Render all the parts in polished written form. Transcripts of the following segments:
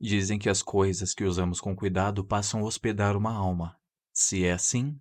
Dizem que as coisas que usamos com cuidado passam a hospedar uma alma. Se é assim,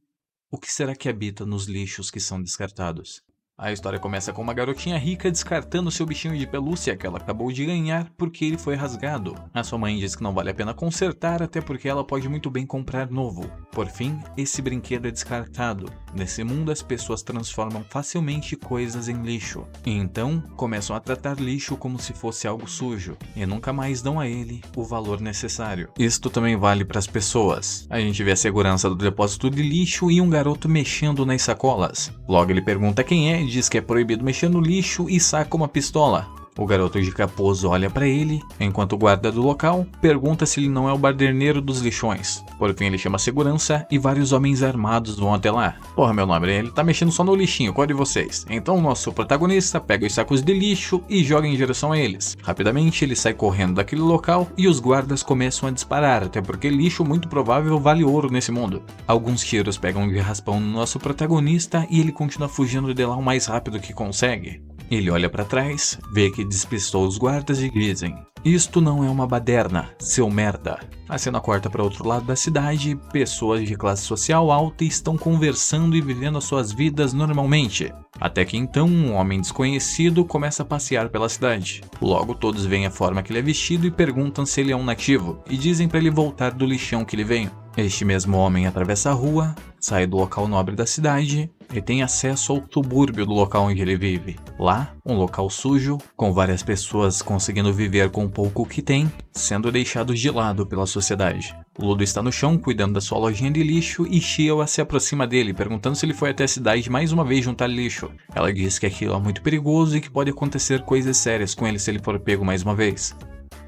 o que será que habita nos lixos que são descartados? A história começa com uma garotinha rica descartando seu bichinho de pelúcia que ela acabou de ganhar porque ele foi rasgado. A sua mãe diz que não vale a pena consertar, até porque ela pode muito bem comprar novo. Por fim, esse brinquedo é descartado. Nesse mundo, as pessoas transformam facilmente coisas em lixo. E então, começam a tratar lixo como se fosse algo sujo, e nunca mais dão a ele o valor necessário. Isto também vale para as pessoas. A gente vê a segurança do depósito de lixo e um garoto mexendo nas sacolas. Logo ele pergunta quem é, diz que é proibido mexer no lixo e saca uma pistola. O garoto de capuz olha para ele, enquanto o guarda do local pergunta se ele não é o baderneiro dos lixões. Por fim ele chama a segurança e vários homens armados vão até lá. Porra, meu nome, ele tá mexendo só no lixinho, qual de vocês? Então o nosso protagonista pega os sacos de lixo e joga em direção a eles. Rapidamente ele sai correndo daquele local e os guardas começam a disparar, até porque lixo muito provável vale ouro nesse mundo. Alguns tiros pegam de raspão no nosso protagonista e ele continua fugindo de lá o mais rápido que consegue. Ele olha para trás, vê que despistou os guardas e dizem: "Isto não é uma baderna, seu merda." A cena corta para outro lado da cidade, pessoas de classe social alta estão conversando e vivendo as suas vidas normalmente. Até que então um homem desconhecido começa a passear pela cidade. Logo todos veem a forma que ele é vestido e perguntam se ele é um nativo, e dizem para ele voltar do lixão que ele veio. Este mesmo homem atravessa a rua, sai do local nobre da cidade e tem acesso ao subúrbio do local onde ele vive. Lá, um local sujo, com várias pessoas conseguindo viver com o pouco que tem, sendo deixados de lado pela sociedade. Ludo está no chão, cuidando da sua lojinha de lixo, e Sheila se aproxima dele, perguntando se ele foi até a cidade mais uma vez juntar lixo. Ela diz que aquilo é muito perigoso e que pode acontecer coisas sérias com ele se ele for pego mais uma vez.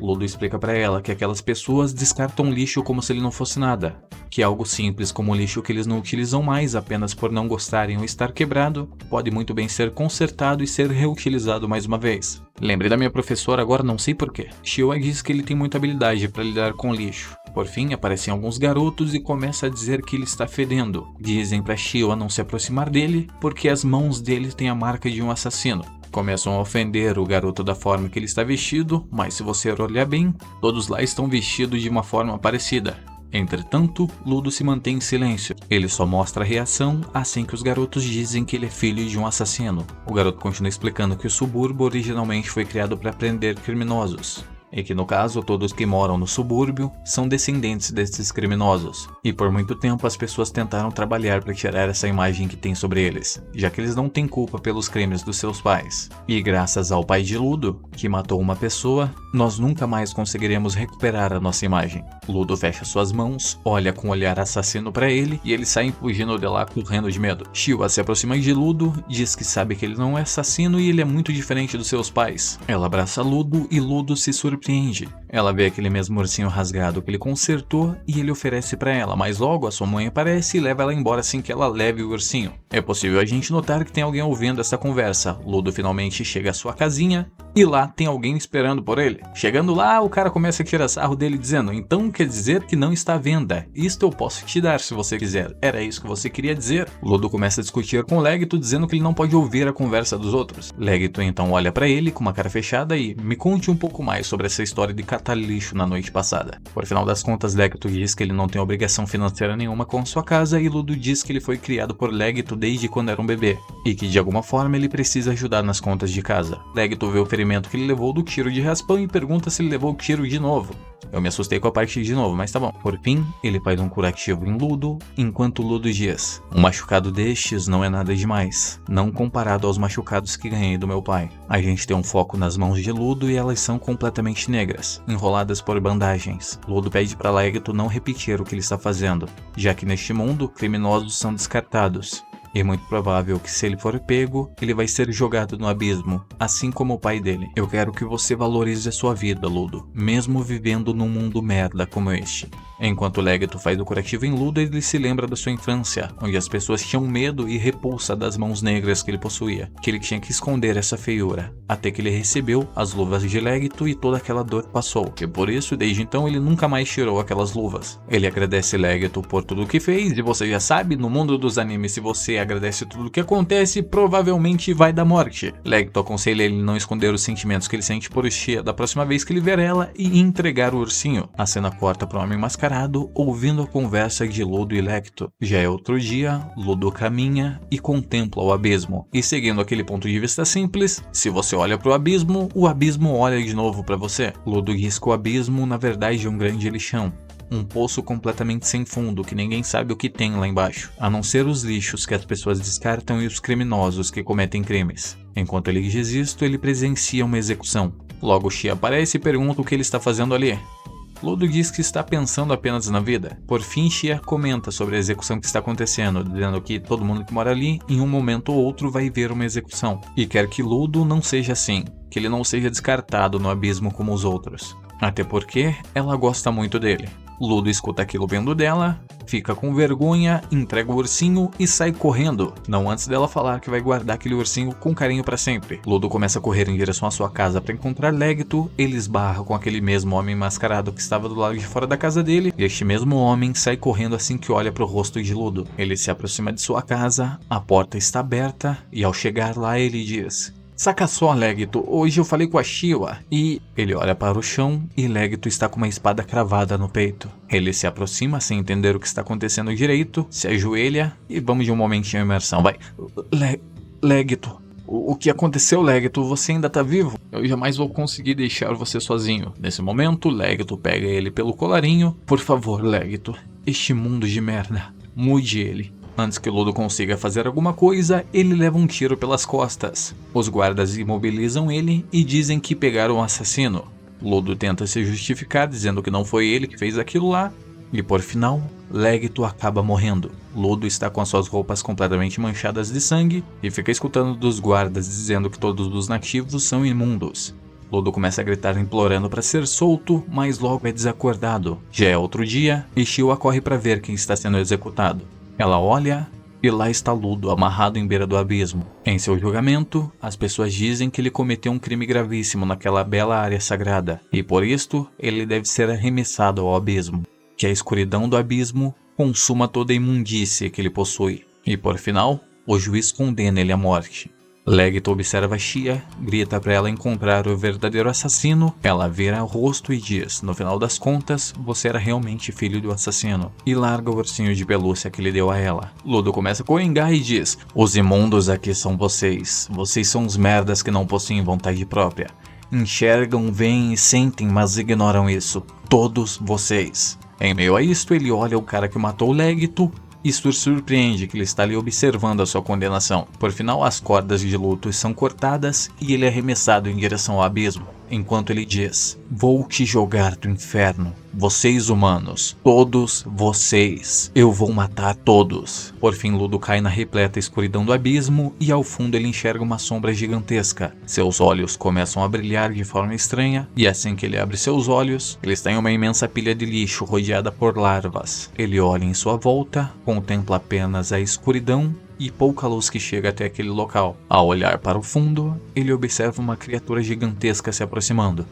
Ludo explica para ela que aquelas pessoas descartam lixo como se ele não fosse nada, que algo simples como o lixo que eles não utilizam mais apenas por não gostarem ou estar quebrado, pode muito bem ser consertado e ser reutilizado mais uma vez. Lembrei da minha professora agora, não sei porquê. Sheila diz que ele tem muita habilidade para lidar com lixo. Por fim, aparecem alguns garotos e começa a dizer que ele está fedendo. Dizem para Sheila não se aproximar dele, porque as mãos dele têm a marca de um assassino. Começam a ofender o garoto da forma que ele está vestido, mas se você olhar bem, todos lá estão vestidos de uma forma parecida. Entretanto, Ludo se mantém em silêncio. Ele só mostra a reação assim que os garotos dizem que ele é filho de um assassino. O garoto continua explicando que o subúrbio originalmente foi criado para prender criminosos, e que no caso todos que moram no subúrbio são descendentes desses criminosos, e por muito tempo as pessoas tentaram trabalhar para tirar essa imagem que tem sobre eles, já que eles não têm culpa pelos crimes dos seus pais. E graças ao pai de Ludo, que matou uma pessoa, nós nunca mais conseguiremos recuperar a nossa imagem. Ludo fecha suas mãos, olha com um olhar assassino para ele, e eles saem fugindo de lá correndo de medo. Sheila se aproxima de Ludo, diz que sabe que ele não é assassino e ele é muito diferente dos seus pais. Ela abraça Ludo e Ludo se surpreende. Ela vê aquele mesmo ursinho rasgado que ele consertou e ele oferece para ela, mas logo a sua mãe aparece e leva ela embora assim que ela leve o ursinho. É possível a gente notar que tem alguém ouvindo essa conversa. Ludo finalmente chega à sua casinha e lá tem alguém esperando por ele. Chegando lá, o cara começa a tirar sarro dele dizendo: "Então quer dizer que não está à venda. Isto eu posso te dar se você quiser. Era isso que você queria dizer?" Ludo começa a discutir com Legito, dizendo que ele não pode ouvir a conversa dos outros. Legito então olha para ele com uma cara fechada e: "Me conte um pouco mais sobre essa história de catar lixo na noite passada." Por final das contas, Legito diz que ele não tem obrigação financeira nenhuma com sua casa e Ludo diz que ele foi criado por Legito desde quando era um bebê, e que de alguma forma ele precisa ajudar nas contas de casa. Legito vê o ferimento que ele levou do tiro de raspão e pergunta se ele levou o tiro de novo. Eu me assustei com a parte de novo, mas tá bom. Por fim, ele faz um curativo em Ludo, enquanto Ludo diz: "Um machucado destes não é nada demais, não comparado aos machucados que ganhei do meu pai." A gente tem um foco nas mãos de Ludo e elas são completamente negras, enroladas por bandagens. Ludo pede para Legito não repetir o que ele está fazendo, já que neste mundo, criminosos são descartados. E é muito provável que se ele for pego, ele vai ser jogado no abismo, assim como o pai dele. Eu quero que você valorize a sua vida, Ludo, mesmo vivendo num mundo merda como este. Enquanto Leggett faz o curativo em Ludo, ele se lembra da sua infância, onde as pessoas tinham medo e repulsa das mãos negras que ele possuía, que ele tinha que esconder essa feiura, até que ele recebeu as luvas de Leggett e toda aquela dor passou, e por isso, desde então, ele nunca mais tirou aquelas luvas. Ele agradece Leggett por tudo o que fez, e você já sabe, no mundo dos animes, se você agradece tudo o que acontece, provavelmente vai dar morte. Leggett aconselha ele não esconder os sentimentos que ele sente por Shia da próxima vez que ele ver ela e entregar o ursinho. A cena corta para um homem mascarado ouvindo a conversa de Ludo e Leggett. Já é outro dia, Ludo caminha e contempla o abismo. E seguindo aquele ponto de vista simples, se você olha para o abismo olha de novo para você. Ludo diz que o abismo na verdade é um grande lixão. Um poço completamente sem fundo, que ninguém sabe o que tem lá embaixo, a não ser os lixos que as pessoas descartam e os criminosos que cometem crimes. Enquanto ele diz isto, ele presencia uma execução. Logo Shia aparece e pergunta o que ele está fazendo ali. Ludo diz que está pensando apenas na vida. Por fim, Shia comenta sobre a execução que está acontecendo, dizendo que todo mundo que mora ali, em um momento ou outro, vai ver uma execução. E quer que Ludo não seja assim, que ele não seja descartado no abismo como os outros. Até porque ela gosta muito dele. Ludo escuta aquilo vindo dela, fica com vergonha, entrega o ursinho e sai correndo, não antes dela falar que vai guardar aquele ursinho com carinho para sempre. Ludo começa a correr em direção à sua casa para encontrar Leggett, ele esbarra com aquele mesmo homem mascarado que estava do lado de fora da casa dele, e este mesmo homem sai correndo assim que olha para o rosto de Ludo. Ele se aproxima de sua casa, a porta está aberta, e ao chegar lá ele diz: "Saca só, Leggett, hoje eu falei com a Shia e..." Ele olha para o chão e Leggett está com uma espada cravada no peito. Ele se aproxima sem entender o que está acontecendo direito, se ajoelha e vamos de um momentinho de imersão, vai. Leggett, o que aconteceu, Leggett? Você ainda tá vivo? Eu jamais vou conseguir deixar você sozinho. Nesse momento, Leggett pega ele pelo colarinho. Por favor, Leggett, este mundo de merda, mude ele. Antes que Ludo consiga fazer alguma coisa, ele leva um tiro pelas costas. Os guardas imobilizam ele e dizem que pegaram o assassino. Ludo tenta se justificar, dizendo que não foi ele que fez aquilo lá. E por final, Leggett acaba morrendo. Ludo está com as suas roupas completamente manchadas de sangue e fica escutando dos guardas dizendo que todos os nativos são imundos. Ludo começa a gritar implorando para ser solto, mas logo é desacordado. Já é outro dia e Shia corre para ver quem está sendo executado. Ela olha e lá está Ludo amarrado em beira do abismo. Em seu julgamento, as pessoas dizem que ele cometeu um crime gravíssimo naquela bela área sagrada e por isto ele deve ser arremessado ao abismo. Que a escuridão do abismo consuma toda a imundície que ele possui. E por final, o juiz condena ele à morte. Leggett observa Shia, grita para ela encontrar o verdadeiro assassino, ela vira o rosto e diz: "No final das contas, você era realmente filho do assassino", e larga o ursinho de pelúcia que ele deu a ela. Ludo começa a coengar e diz: "Os imundos aqui são vocês. Vocês são os merdas que não possuem vontade própria. Enxergam, veem e sentem, mas ignoram isso. Todos vocês." Em meio a isto, ele olha o cara que matou Leggett. Isto surpreende que ele está ali observando a sua condenação. Por final, as cordas de luto são cortadas e ele é arremessado em direção ao abismo, enquanto ele diz: "Vou te jogar do inferno. Vocês humanos, todos vocês. Eu vou matar todos." Por fim, Ludo cai na repleta escuridão do abismo e ao fundo ele enxerga uma sombra gigantesca. Seus olhos começam a brilhar de forma estranha e assim que ele abre seus olhos, ele está em uma imensa pilha de lixo rodeada por larvas. Ele olha em sua volta, contempla apenas a escuridão e pouca luz que chega até aquele local. Ao olhar para o fundo, ele observa uma criatura gigantesca se aproximando.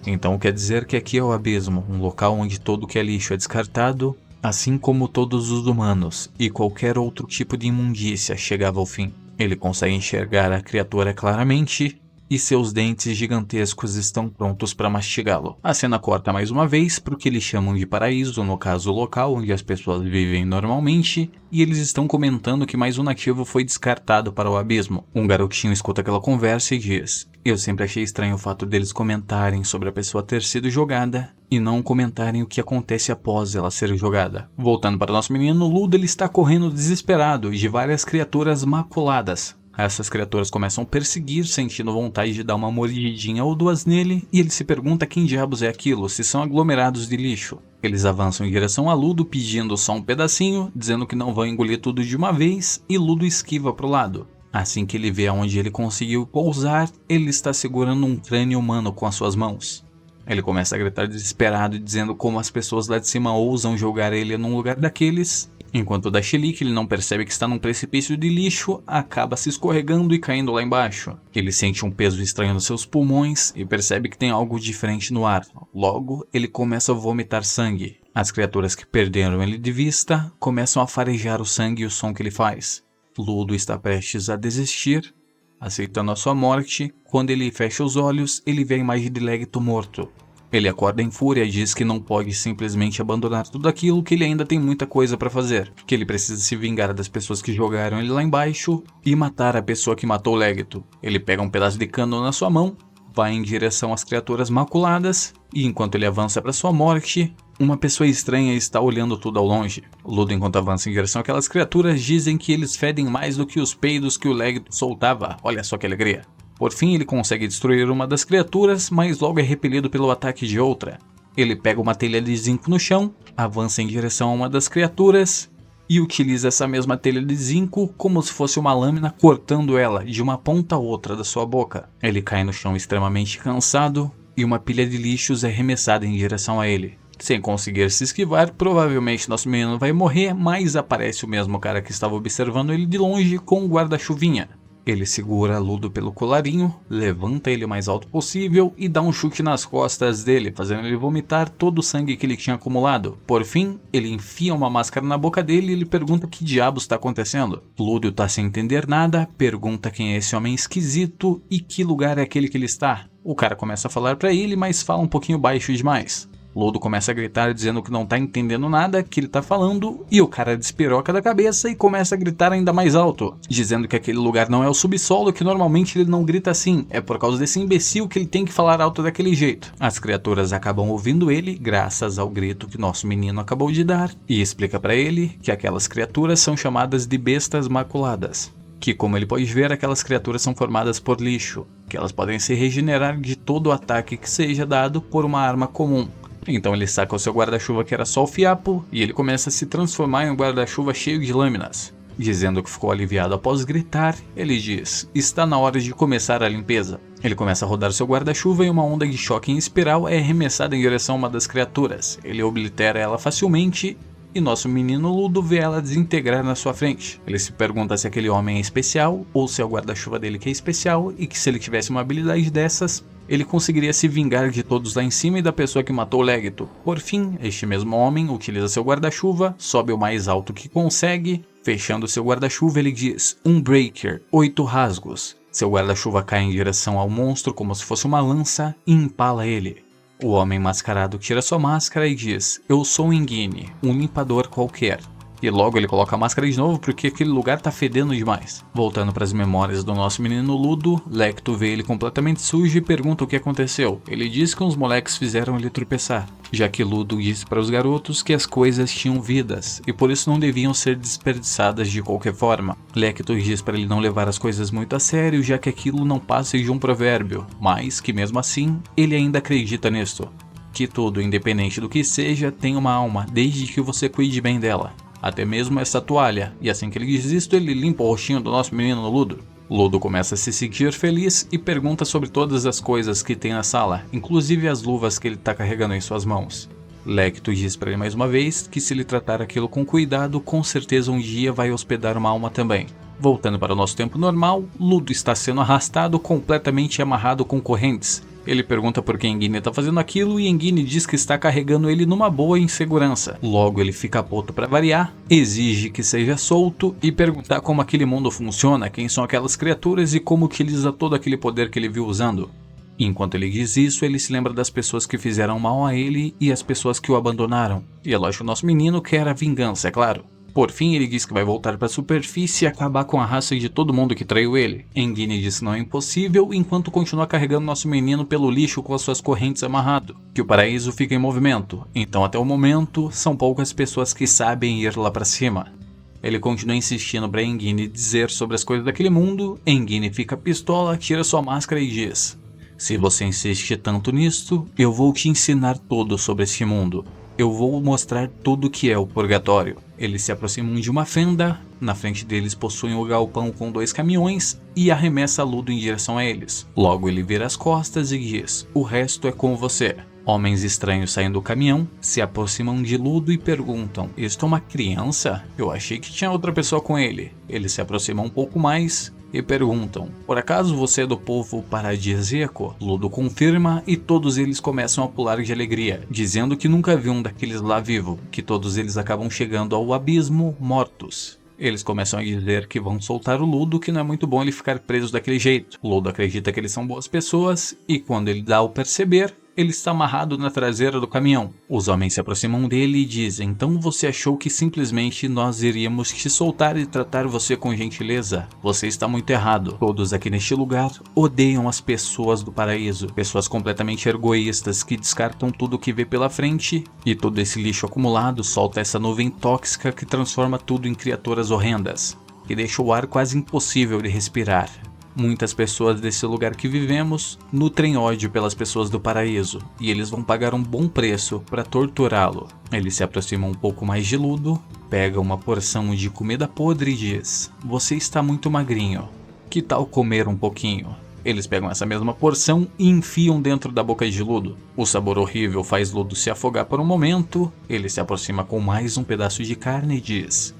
Então quer dizer que aqui é o abismo, um local onde todo que é lixo é descartado, assim como todos os humanos, e qualquer outro tipo de imundícia chegava ao fim. Ele consegue enxergar a criatura claramente e seus dentes gigantescos estão prontos para mastigá-lo. A cena corta mais uma vez para o que eles chamam de paraíso, no caso o local onde as pessoas vivem normalmente, e eles estão comentando que mais um nativo foi descartado para o abismo. Um garotinho escuta aquela conversa e diz: "Eu sempre achei estranho o fato deles comentarem sobre a pessoa ter sido jogada e não comentarem o que acontece após ela ser jogada." Voltando para o nosso menino, Ludo ele está correndo desesperado de várias criaturas maculadas. Essas criaturas começam a perseguir, sentindo vontade de dar uma mordidinha ou duas nele, e ele se pergunta quem diabos é aquilo, se são aglomerados de lixo. Eles avançam em direção a Ludo pedindo só um pedacinho, dizendo que não vão engolir tudo de uma vez, e Ludo esquiva pro lado. Assim que ele vê aonde ele conseguiu pousar, ele está segurando um crânio humano com as suas mãos. Ele começa a gritar desesperado, dizendo como as pessoas lá de cima ousam jogar ele num lugar daqueles, enquanto o Dashili, que ele não percebe que está num precipício de lixo, acaba se escorregando e caindo lá embaixo. Ele sente um peso estranho nos seus pulmões e percebe que tem algo diferente no ar. Logo, ele começa a vomitar sangue. As criaturas que perderam ele de vista começam a farejar o sangue e o som que ele faz. Ludo está prestes a desistir, aceitando a sua morte. Quando ele fecha os olhos, ele vê a imagem de Lecto morto. Ele acorda em fúria e diz que não pode simplesmente abandonar tudo aquilo, que ele ainda tem muita coisa para fazer, que ele precisa se vingar das pessoas que jogaram ele lá embaixo e matar a pessoa que matou Lecto. Ele pega um pedaço de cano na sua mão, vai em direção às criaturas maculadas e enquanto ele avança para sua morte, uma pessoa estranha está olhando tudo ao longe. Ludo, enquanto avança em direção àquelas criaturas, dizem que eles fedem mais do que os peidos que o Lecto soltava. Olha só que alegria. Por fim, ele consegue destruir uma das criaturas, mas logo é repelido pelo ataque de outra. Ele pega uma telha de zinco no chão, avança em direção a uma das criaturas e utiliza essa mesma telha de zinco como se fosse uma lâmina, cortando ela de uma ponta a outra da sua boca. Ele cai no chão extremamente cansado e uma pilha de lixos é arremessada em direção a ele. Sem conseguir se esquivar, provavelmente nosso menino vai morrer, mas aparece o mesmo cara que estava observando ele de longe com um guarda-chuvinha. Ele segura Ludo pelo colarinho, levanta ele o mais alto possível e dá um chute nas costas dele, fazendo ele vomitar todo o sangue que ele tinha acumulado. Por fim, ele enfia uma máscara na boca dele e ele pergunta o que diabos está acontecendo. Ludo está sem entender nada, pergunta quem é esse homem esquisito e que lugar é aquele que ele está. O cara começa a falar para ele, mas fala um pouquinho baixo demais. Ludo começa a gritar dizendo que não tá entendendo nada que ele tá falando e o cara despiroca da cabeça e começa a gritar ainda mais alto, dizendo que aquele lugar não é o subsolo, que normalmente ele não grita assim, é por causa desse imbecil que ele tem que falar alto daquele jeito. As criaturas acabam ouvindo ele graças ao grito que nosso menino acabou de dar e explica para ele que aquelas criaturas são chamadas de bestas maculadas. Que, como ele pode ver, aquelas criaturas são formadas por lixo, que elas podem se regenerar de todo o ataque que seja dado por uma arma comum. Então ele saca o seu guarda-chuva que era só o fiapo e ele começa a se transformar em um guarda-chuva cheio de lâminas. Dizendo que ficou aliviado após gritar, ele diz: está na hora de começar a limpeza. Ele começa a rodar seu guarda-chuva e uma onda de choque em espiral é arremessada em direção a uma das criaturas. Ele oblitera ela facilmente e nosso menino Ludo vê ela desintegrar na sua frente. Ele se pergunta se aquele homem é especial ou se é o guarda-chuva dele que é especial e que se ele tivesse uma habilidade dessas, ele conseguiria se vingar de todos lá em cima e da pessoa que matou Lecto. Por fim, este mesmo homem utiliza seu guarda-chuva, sobe o mais alto que consegue. Fechando seu guarda-chuva, ele diz: um breaker, 8 rasgos. Seu guarda-chuva cai em direção ao monstro como se fosse uma lança e empala ele. O homem mascarado tira sua máscara e diz: eu sou um Engine, um limpador qualquer. E logo ele coloca a máscara de novo porque aquele lugar tá fedendo demais. Voltando para as memórias do nosso menino Ludo, Lecto vê ele completamente sujo e pergunta o que aconteceu. Ele diz que uns moleques fizeram ele tropeçar, já que Ludo disse para os garotos que as coisas tinham vidas e por isso não deviam ser desperdiçadas de qualquer forma. Lecto diz para ele não levar as coisas muito a sério, já que aquilo não passa de um provérbio, mas que mesmo assim ele ainda acredita nisto. Que tudo, independente do que seja, tem uma alma, desde que você cuide bem dela. Até mesmo essa toalha, e assim que ele diz isto, ele limpa o rostinho do nosso menino Ludo. Ludo começa a se sentir feliz e pergunta sobre todas as coisas que tem na sala, inclusive as luvas que ele está carregando em suas mãos. Lecto diz para ele mais uma vez que se ele tratar aquilo com cuidado, com certeza um dia vai hospedar uma alma também. Voltando para o nosso tempo normal, Ludo está sendo arrastado completamente amarrado com correntes. Ele pergunta por que Engine está fazendo aquilo e Engine diz que está carregando ele numa boa em segurança. Logo ele fica puto para variar, exige que seja solto e perguntar como aquele mundo funciona, quem são aquelas criaturas e como utiliza todo aquele poder que ele viu usando. Enquanto ele diz isso, ele se lembra das pessoas que fizeram mal a ele e as pessoas que o abandonaram. E é lógico, o nosso menino quer a vingança, é claro. Por fim, ele diz que vai voltar para a superfície e acabar com a raça de todo mundo que traiu ele. Engine diz que não é impossível, enquanto continua carregando nosso menino pelo lixo com as suas correntes amarrado. Que o paraíso fica em movimento, então até o momento, são poucas pessoas que sabem ir lá para cima. Ele continua insistindo para Engine dizer sobre as coisas daquele mundo. Engine fica pistola, tira sua máscara e diz: se você insiste tanto nisto, eu vou te ensinar tudo sobre este mundo. Eu vou mostrar tudo que é o purgatório. Eles se aproximam de uma fenda, na frente deles possuem o galpão com 2 caminhões e arremessa Ludo em direção a eles. Logo ele vira as costas e diz: o resto é com você. Homens estranhos saem do caminhão, se aproximam de Ludo e perguntam: "Isto é uma criança? Eu achei que tinha outra pessoa com ele." Eles se aproximam um pouco mais e perguntam: "Por acaso você é do povo paradisíaco?" Ludo confirma e todos eles começam a pular de alegria, dizendo que nunca viu um daqueles lá vivo, que todos eles acabam chegando ao abismo mortos. Eles começam a dizer que vão soltar o Ludo, que não é muito bom ele ficar preso daquele jeito. O Ludo acredita que eles são boas pessoas e quando ele dá ao perceber, ele está amarrado na traseira do caminhão. Os homens se aproximam dele e dizem: "Então você achou que simplesmente nós iríamos te soltar e tratar você com gentileza? Você está muito errado. Todos aqui neste lugar odeiam as pessoas do paraíso. Pessoas completamente egoístas que descartam tudo que vê pela frente e todo esse lixo acumulado solta essa nuvem tóxica que transforma tudo em criaturas horrendas, que deixa o ar quase impossível de respirar. Muitas pessoas desse lugar que vivemos nutrem ódio pelas pessoas do paraíso, e eles vão pagar um bom preço para torturá-lo." Ele se aproxima um pouco mais de Ludo, pega uma porção de comida podre e diz: "Você está muito magrinho. Que tal comer um pouquinho?" Eles pegam essa mesma porção e enfiam dentro da boca de Ludo. O sabor horrível faz Ludo se afogar por um momento. Ele se aproxima com mais um pedaço de carne e diz: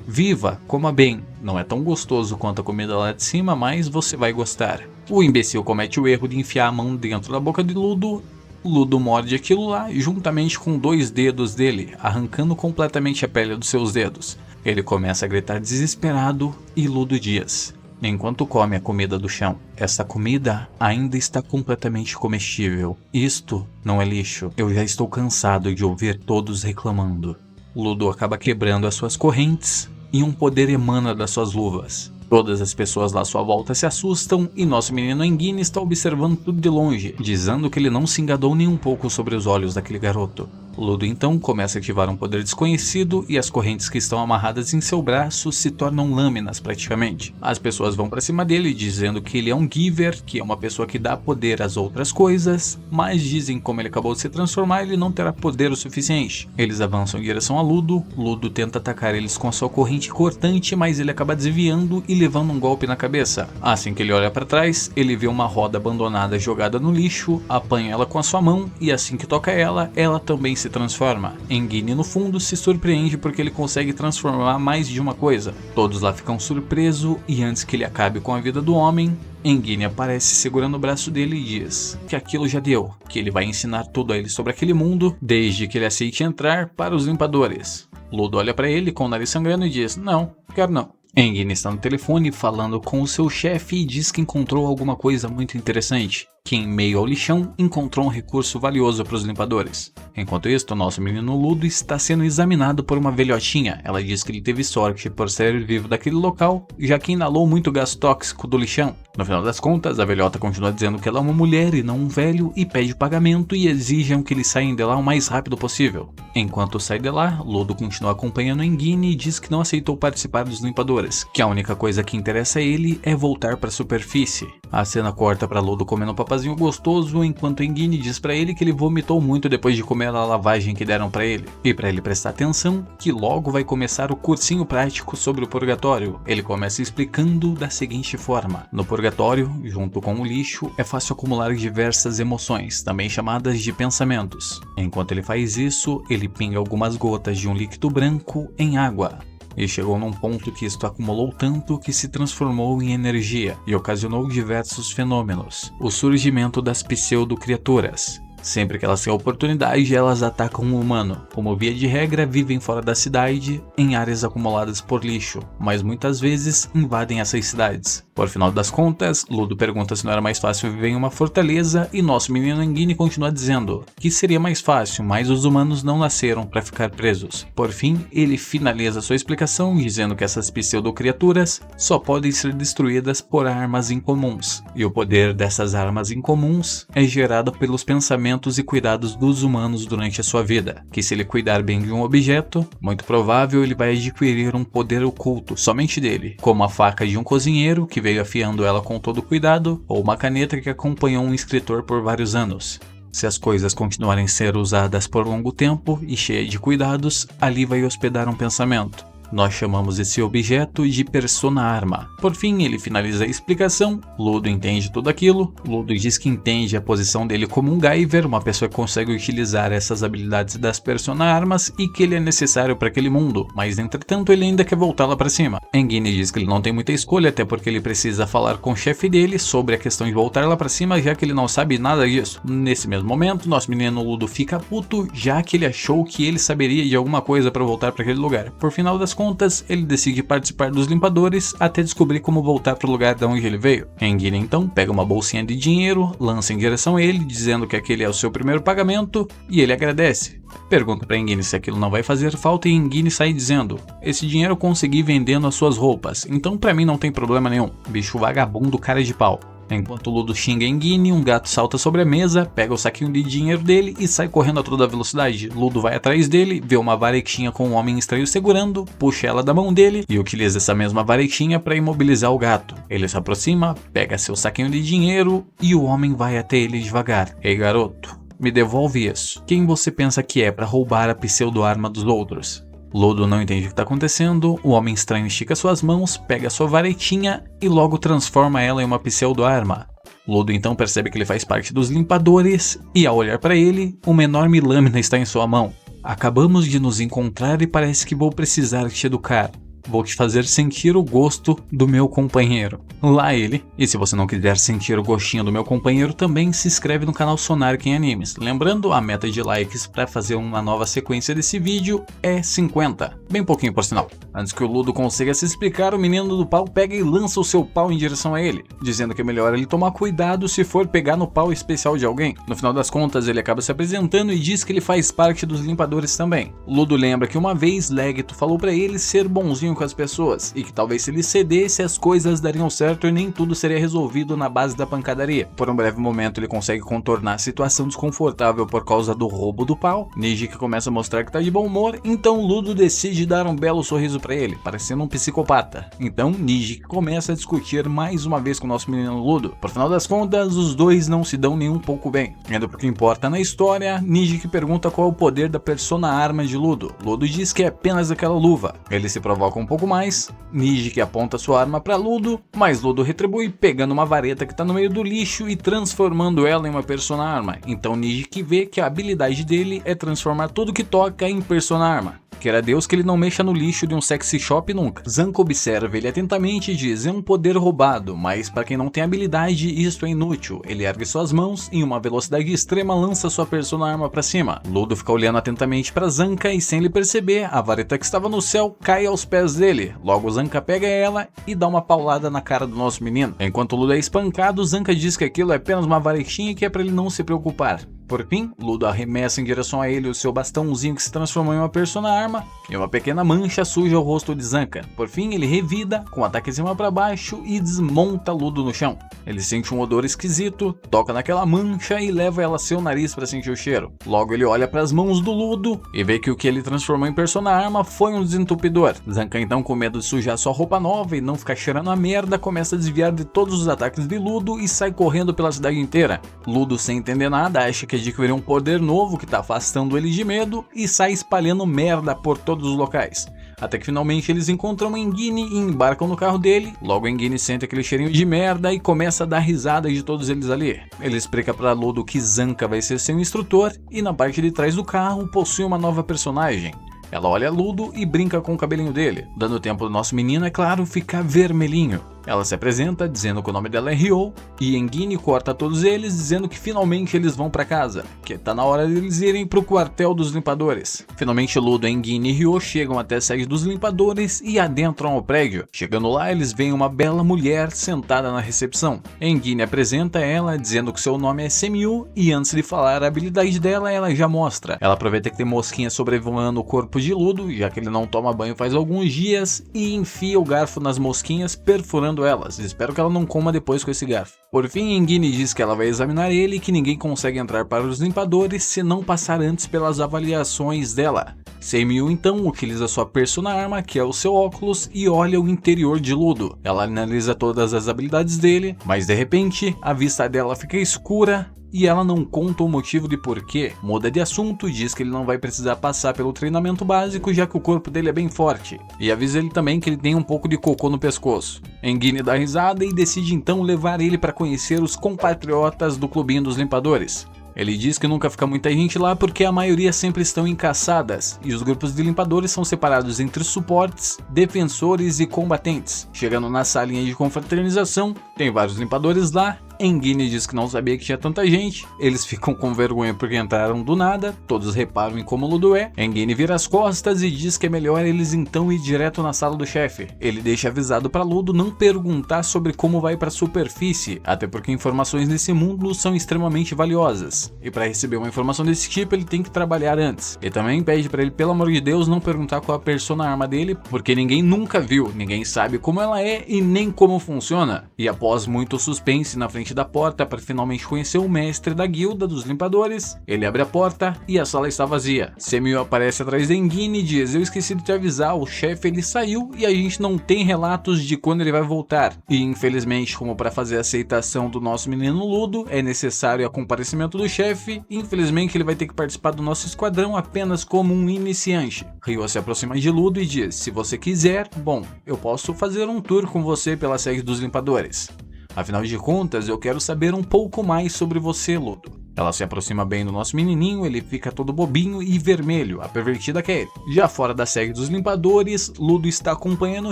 "Viva, coma bem. Não é tão gostoso quanto a comida lá de cima, mas você vai gostar." O imbecil comete o erro de enfiar a mão dentro da boca de Ludo. Ludo morde aquilo lá juntamente com 2 dedos dele, arrancando completamente a pele dos seus dedos. Ele começa a gritar desesperado e Ludo diz, enquanto come a comida do chão: "Essa comida ainda está completamente comestível. Isto não é lixo. Eu já estou cansado de ouvir todos reclamando." Ludo acaba quebrando as suas correntes e um poder emana das suas luvas. Todas as pessoas lá à sua volta se assustam e nosso menino Engin está observando tudo de longe, dizendo que ele não se enganou nem um pouco sobre os olhos daquele garoto. Ludo então começa a ativar um poder desconhecido e as correntes que estão amarradas em seu braço se tornam lâminas praticamente. As pessoas vão para cima dele dizendo que ele é um giver, que é uma pessoa que dá poder às outras coisas, mas dizem que como ele acabou de se transformar, ele não terá poder o suficiente. Eles avançam em direção a Ludo. Ludo tenta atacar eles com a sua corrente cortante, mas ele acaba desviando e levando um golpe na cabeça. Assim que ele olha para trás, ele vê uma roda abandonada jogada no lixo, apanha ela com a sua mão e assim que toca ela, ela também se transforma. Engin no fundo se surpreende porque ele consegue transformar mais de uma coisa. Todos lá ficam surpresos e antes que ele acabe com a vida do homem, Engin aparece segurando o braço dele e diz que aquilo já deu, que ele vai ensinar tudo a ele sobre aquele mundo, desde que ele aceite entrar para os limpadores. Ludo olha para ele com o nariz sangrando e diz: "Não, quero não." Engin está no telefone falando com o seu chefe e diz que encontrou alguma coisa muito interessante, que em meio ao lixão encontrou um recurso valioso para os limpadores. Enquanto isso, nosso menino Ludo está sendo examinado por uma velhotinha. Ela diz que ele teve sorte por ser vivo daquele local, já que inalou muito gás tóxico do lixão. No final das contas, a velhota continua dizendo que ela é uma mulher e não um velho e pede pagamento e exigem que eles saiam de lá o mais rápido possível. Enquanto sai de lá, Ludo continua acompanhando Engin e diz que não aceitou participar dos limpadores, que a única coisa que interessa a ele é voltar para a superfície. A cena corta para Ludo comendo um papazinho gostoso, enquanto Engin diz para ele que ele vomitou muito depois de comer a lavagem que deram para ele. E para ele prestar atenção, que logo vai começar o cursinho prático sobre o purgatório. Ele começa explicando da seguinte forma: no purgatório, junto com o lixo, é fácil acumular diversas emoções, também chamadas de pensamentos. Enquanto ele faz isso, ele pinga algumas gotas de um líquido branco em água. E chegou num ponto que isto acumulou tanto que se transformou em energia e ocasionou diversos fenômenos. O surgimento das pseudo-criaturas. Sempre que elas têm a oportunidade, elas atacam um humano. Como via de regra, vivem fora da cidade, em áreas acumuladas por lixo, mas muitas vezes invadem essas cidades. Por final das contas, Ludo pergunta se não era mais fácil viver em uma fortaleza e nosso menino Engin continua dizendo que seria mais fácil, mas os humanos não nasceram para ficar presos. Por fim, ele finaliza sua explicação dizendo que essas pseudo-criaturas só podem ser destruídas por armas incomuns, e o poder dessas armas incomuns é gerado pelos pensamentos e cuidados dos humanos durante a sua vida, que se ele cuidar bem de um objeto, muito provável ele vai adquirir um poder oculto somente dele, como a faca de um cozinheiro que veio afiando ela com todo cuidado, ou uma caneta que acompanhou um escritor por vários anos. Se as coisas continuarem a ser usadas por longo tempo e cheias de cuidados, ali vai hospedar um pensamento. Nós chamamos esse objeto de Persona Arma. Por fim, ele finaliza a explicação, Ludo entende tudo aquilo, Ludo diz que entende a posição dele como um Guyver, uma pessoa que consegue utilizar essas habilidades das Persona Armas e que ele é necessário para aquele mundo, mas entretanto ele ainda quer voltar lá para cima. Engine diz que ele não tem muita escolha, até porque ele precisa falar com o chefe dele sobre a questão de voltar lá para cima, já que ele não sabe nada disso. Nesse mesmo momento, nosso menino Ludo fica puto, já que ele achou que ele saberia de alguma coisa para voltar para aquele lugar. Por final das contas, ele decide participar dos limpadores até descobrir como voltar para o lugar de onde ele veio. Engine então pega uma bolsinha de dinheiro, lança em direção a ele, dizendo que aquele é o seu primeiro pagamento, e ele agradece. Pergunta para Engine se aquilo não vai fazer falta e Engine sai dizendo: esse dinheiro eu consegui vendendo as suas roupas, então para mim não tem problema nenhum. Bicho vagabundo, cara de pau. Enquanto Ludo xinga Engine, um gato salta sobre a mesa, pega o saquinho de dinheiro dele e sai correndo a toda velocidade. Ludo vai atrás dele, vê uma varetinha com um homem estranho segurando, puxa ela da mão dele e utiliza essa mesma varetinha para imobilizar o gato. Ele se aproxima, pega seu saquinho de dinheiro e o homem vai até ele devagar. Ei garoto, me devolve isso. Quem você pensa que é para roubar a pseudo-arma dos outros? Ludo não entende o que está acontecendo, o homem estranho estica suas mãos, pega sua varetinha e logo transforma ela em uma pseudo-arma. Ludo então percebe que ele faz parte dos limpadores e ao olhar para ele, uma enorme lâmina está em sua mão. Acabamos de nos encontrar e parece que vou precisar te educar. Vou te fazer sentir o gosto do meu companheiro. Lá ele. E se você não quiser sentir o gostinho do meu companheiro, também se inscreve no canal Sonark em Animes. Lembrando, a meta de likes para fazer uma nova sequência desse vídeo é 50. Bem pouquinho por sinal. Antes que o Ludo consiga se explicar, o menino do pau pega e lança o seu pau em direção a ele, dizendo que é melhor ele tomar cuidado se for pegar no pau especial de alguém. No final das contas, ele acaba se apresentando e diz que ele faz parte dos limpadores também. Ludo lembra que uma vez Leggito falou para ele ser bonzinho com as pessoas e que talvez se ele cedesse as coisas dariam certo e nem tudo seria resolvido na base da pancadaria. Por um breve momento ele consegue contornar a situação desconfortável por causa do roubo do pau. Nijiki começa a mostrar que tá de bom humor, então Ludo decide dar um belo sorriso para ele, parecendo um psicopata. Então Nijiki começa a discutir mais uma vez com o nosso menino Ludo. Por final das contas, os dois não se dão nem um pouco bem. Indo pro que importa na história, Nijiki pergunta qual é o poder da Persona Arma de Ludo. Ludo diz que é apenas aquela luva. Ele se provoca um pouco mais, Nijiki aponta sua arma para Ludo, mas Ludo retribui pegando uma vareta que está no meio do lixo e transformando ela em uma Persona Arma. Então Nijiki vê que a habilidade dele é transformar tudo que toca em Persona Arma. Queira Deus que ele não mexa no lixo de um sexy shop nunca. Zanka observa ele atentamente e diz: é um poder roubado, mas para quem não tem habilidade isso é inútil. Ele ergue suas mãos e em uma velocidade extrema lança sua Persona Arma para cima. Ludo fica olhando atentamente para Zanka e sem ele perceber, a vareta que estava no céu cai aos pés dele. Logo Zanka pega ela e dá uma paulada na cara do nosso menino. Enquanto Ludo é espancado, Zanka diz que aquilo é apenas uma varetinha e que é para ele não se preocupar. Por fim, Ludo arremessa em direção a ele o seu bastãozinho que se transformou em uma Persona Arma e uma pequena mancha suja o rosto de Zanka. Por fim, ele revida com um ataque de cima para baixo e desmonta Ludo no chão. Ele sente um odor esquisito, toca naquela mancha e leva ela a seu nariz para sentir o cheiro. Logo ele olha para as mãos do Ludo e vê que o que ele transformou em Persona Arma foi um desentupidor. Zanka então, com medo de sujar sua roupa nova e não ficar cheirando a merda, começa a desviar de todos os ataques de Ludo e sai correndo pela cidade inteira. Ludo, sem entender nada, acha que adquiriu um poder novo que tá afastando ele de medo e sai espalhando merda por todos os locais. Até que finalmente eles encontram Engine e embarcam no carro dele. Logo Engine sente aquele cheirinho de merda e começa a dar risada de todos eles ali. Ele explica pra Ludo que Zanka vai ser seu instrutor e na parte de trás do carro possui uma nova personagem. Ela olha Ludo e brinca com o cabelinho dele, dando tempo do nosso menino, é claro, ficar vermelhinho. Ela se apresenta dizendo que o nome dela é Ryo e Engine corta todos eles dizendo que finalmente eles vão pra casa, que tá na hora deles irem pro quartel dos limpadores. Finalmente Ludo, Engine e Ryo chegam até a sede dos limpadores e adentram ao prédio. Chegando lá eles veem uma bela mulher sentada na recepção. Engine apresenta ela dizendo que seu nome é Semiu e antes de falar a habilidade dela ela já mostra. Ela aproveita que tem mosquinhas sobrevoando o corpo de Ludo, já que ele não toma banho faz alguns dias, e enfia o garfo nas mosquinhas, perfurando elas. Espero que ela não coma depois com esse garfo. Por fim, Engine diz que ela vai examinar ele e que ninguém consegue entrar para os limpadores se não passar antes pelas avaliações dela. Semiu então utiliza sua Persona Arma, que é o seu óculos, e olha o interior de Ludo. Ela analisa todas as habilidades dele, mas de repente a vista dela fica escura e ela não conta o motivo de porquê. Muda de assunto, diz que ele não vai precisar passar pelo treinamento básico, já que o corpo dele é bem forte, e avisa ele também que ele tem um pouco de cocô no pescoço. Engine dá risada e decide então levar ele para conhecer os compatriotas do clubinho dos limpadores. Ele diz que nunca fica muita gente lá porque a maioria sempre estão em caçadas, e os grupos de limpadores são separados entre suportes, defensores e combatentes. Chegando na salinha de confraternização, tem vários limpadores lá. Engine diz que não sabia que tinha tanta gente, eles ficam com vergonha porque entraram do nada, todos reparam em como Ludo é. Engine vira as costas e diz que é melhor eles então ir direto na sala do chefe. Ele deixa avisado para Ludo não perguntar sobre como vai para a superfície, até porque informações nesse mundo são extremamente valiosas, e para receber uma informação desse tipo ele tem que trabalhar antes. E também pede para ele, pelo amor de Deus, não perguntar qual a persona arma dele, porque ninguém nunca viu, ninguém sabe como ela é e nem como funciona. E após muito suspense na frente da porta para finalmente conhecer o mestre da guilda dos limpadores, ele abre a porta e a sala está vazia. Semio aparece atrás de Engine e diz: eu esqueci de te avisar, o chefe ele saiu e a gente não tem relatos de quando ele vai voltar. E infelizmente, como para fazer a aceitação do nosso menino Ludo é necessário o comparecimento do chefe, infelizmente ele vai ter que participar do nosso esquadrão apenas como um iniciante. Ryo se aproxima de Ludo e diz: se você quiser, bom, eu posso fazer um tour com você pela sede dos limpadores. Afinal de contas, eu quero saber um pouco mais sobre você, Ludo. Ela se aproxima bem do nosso menininho, ele fica todo bobinho e vermelho, a pervertida que é ele. Já fora da sede dos limpadores, Ludo está acompanhando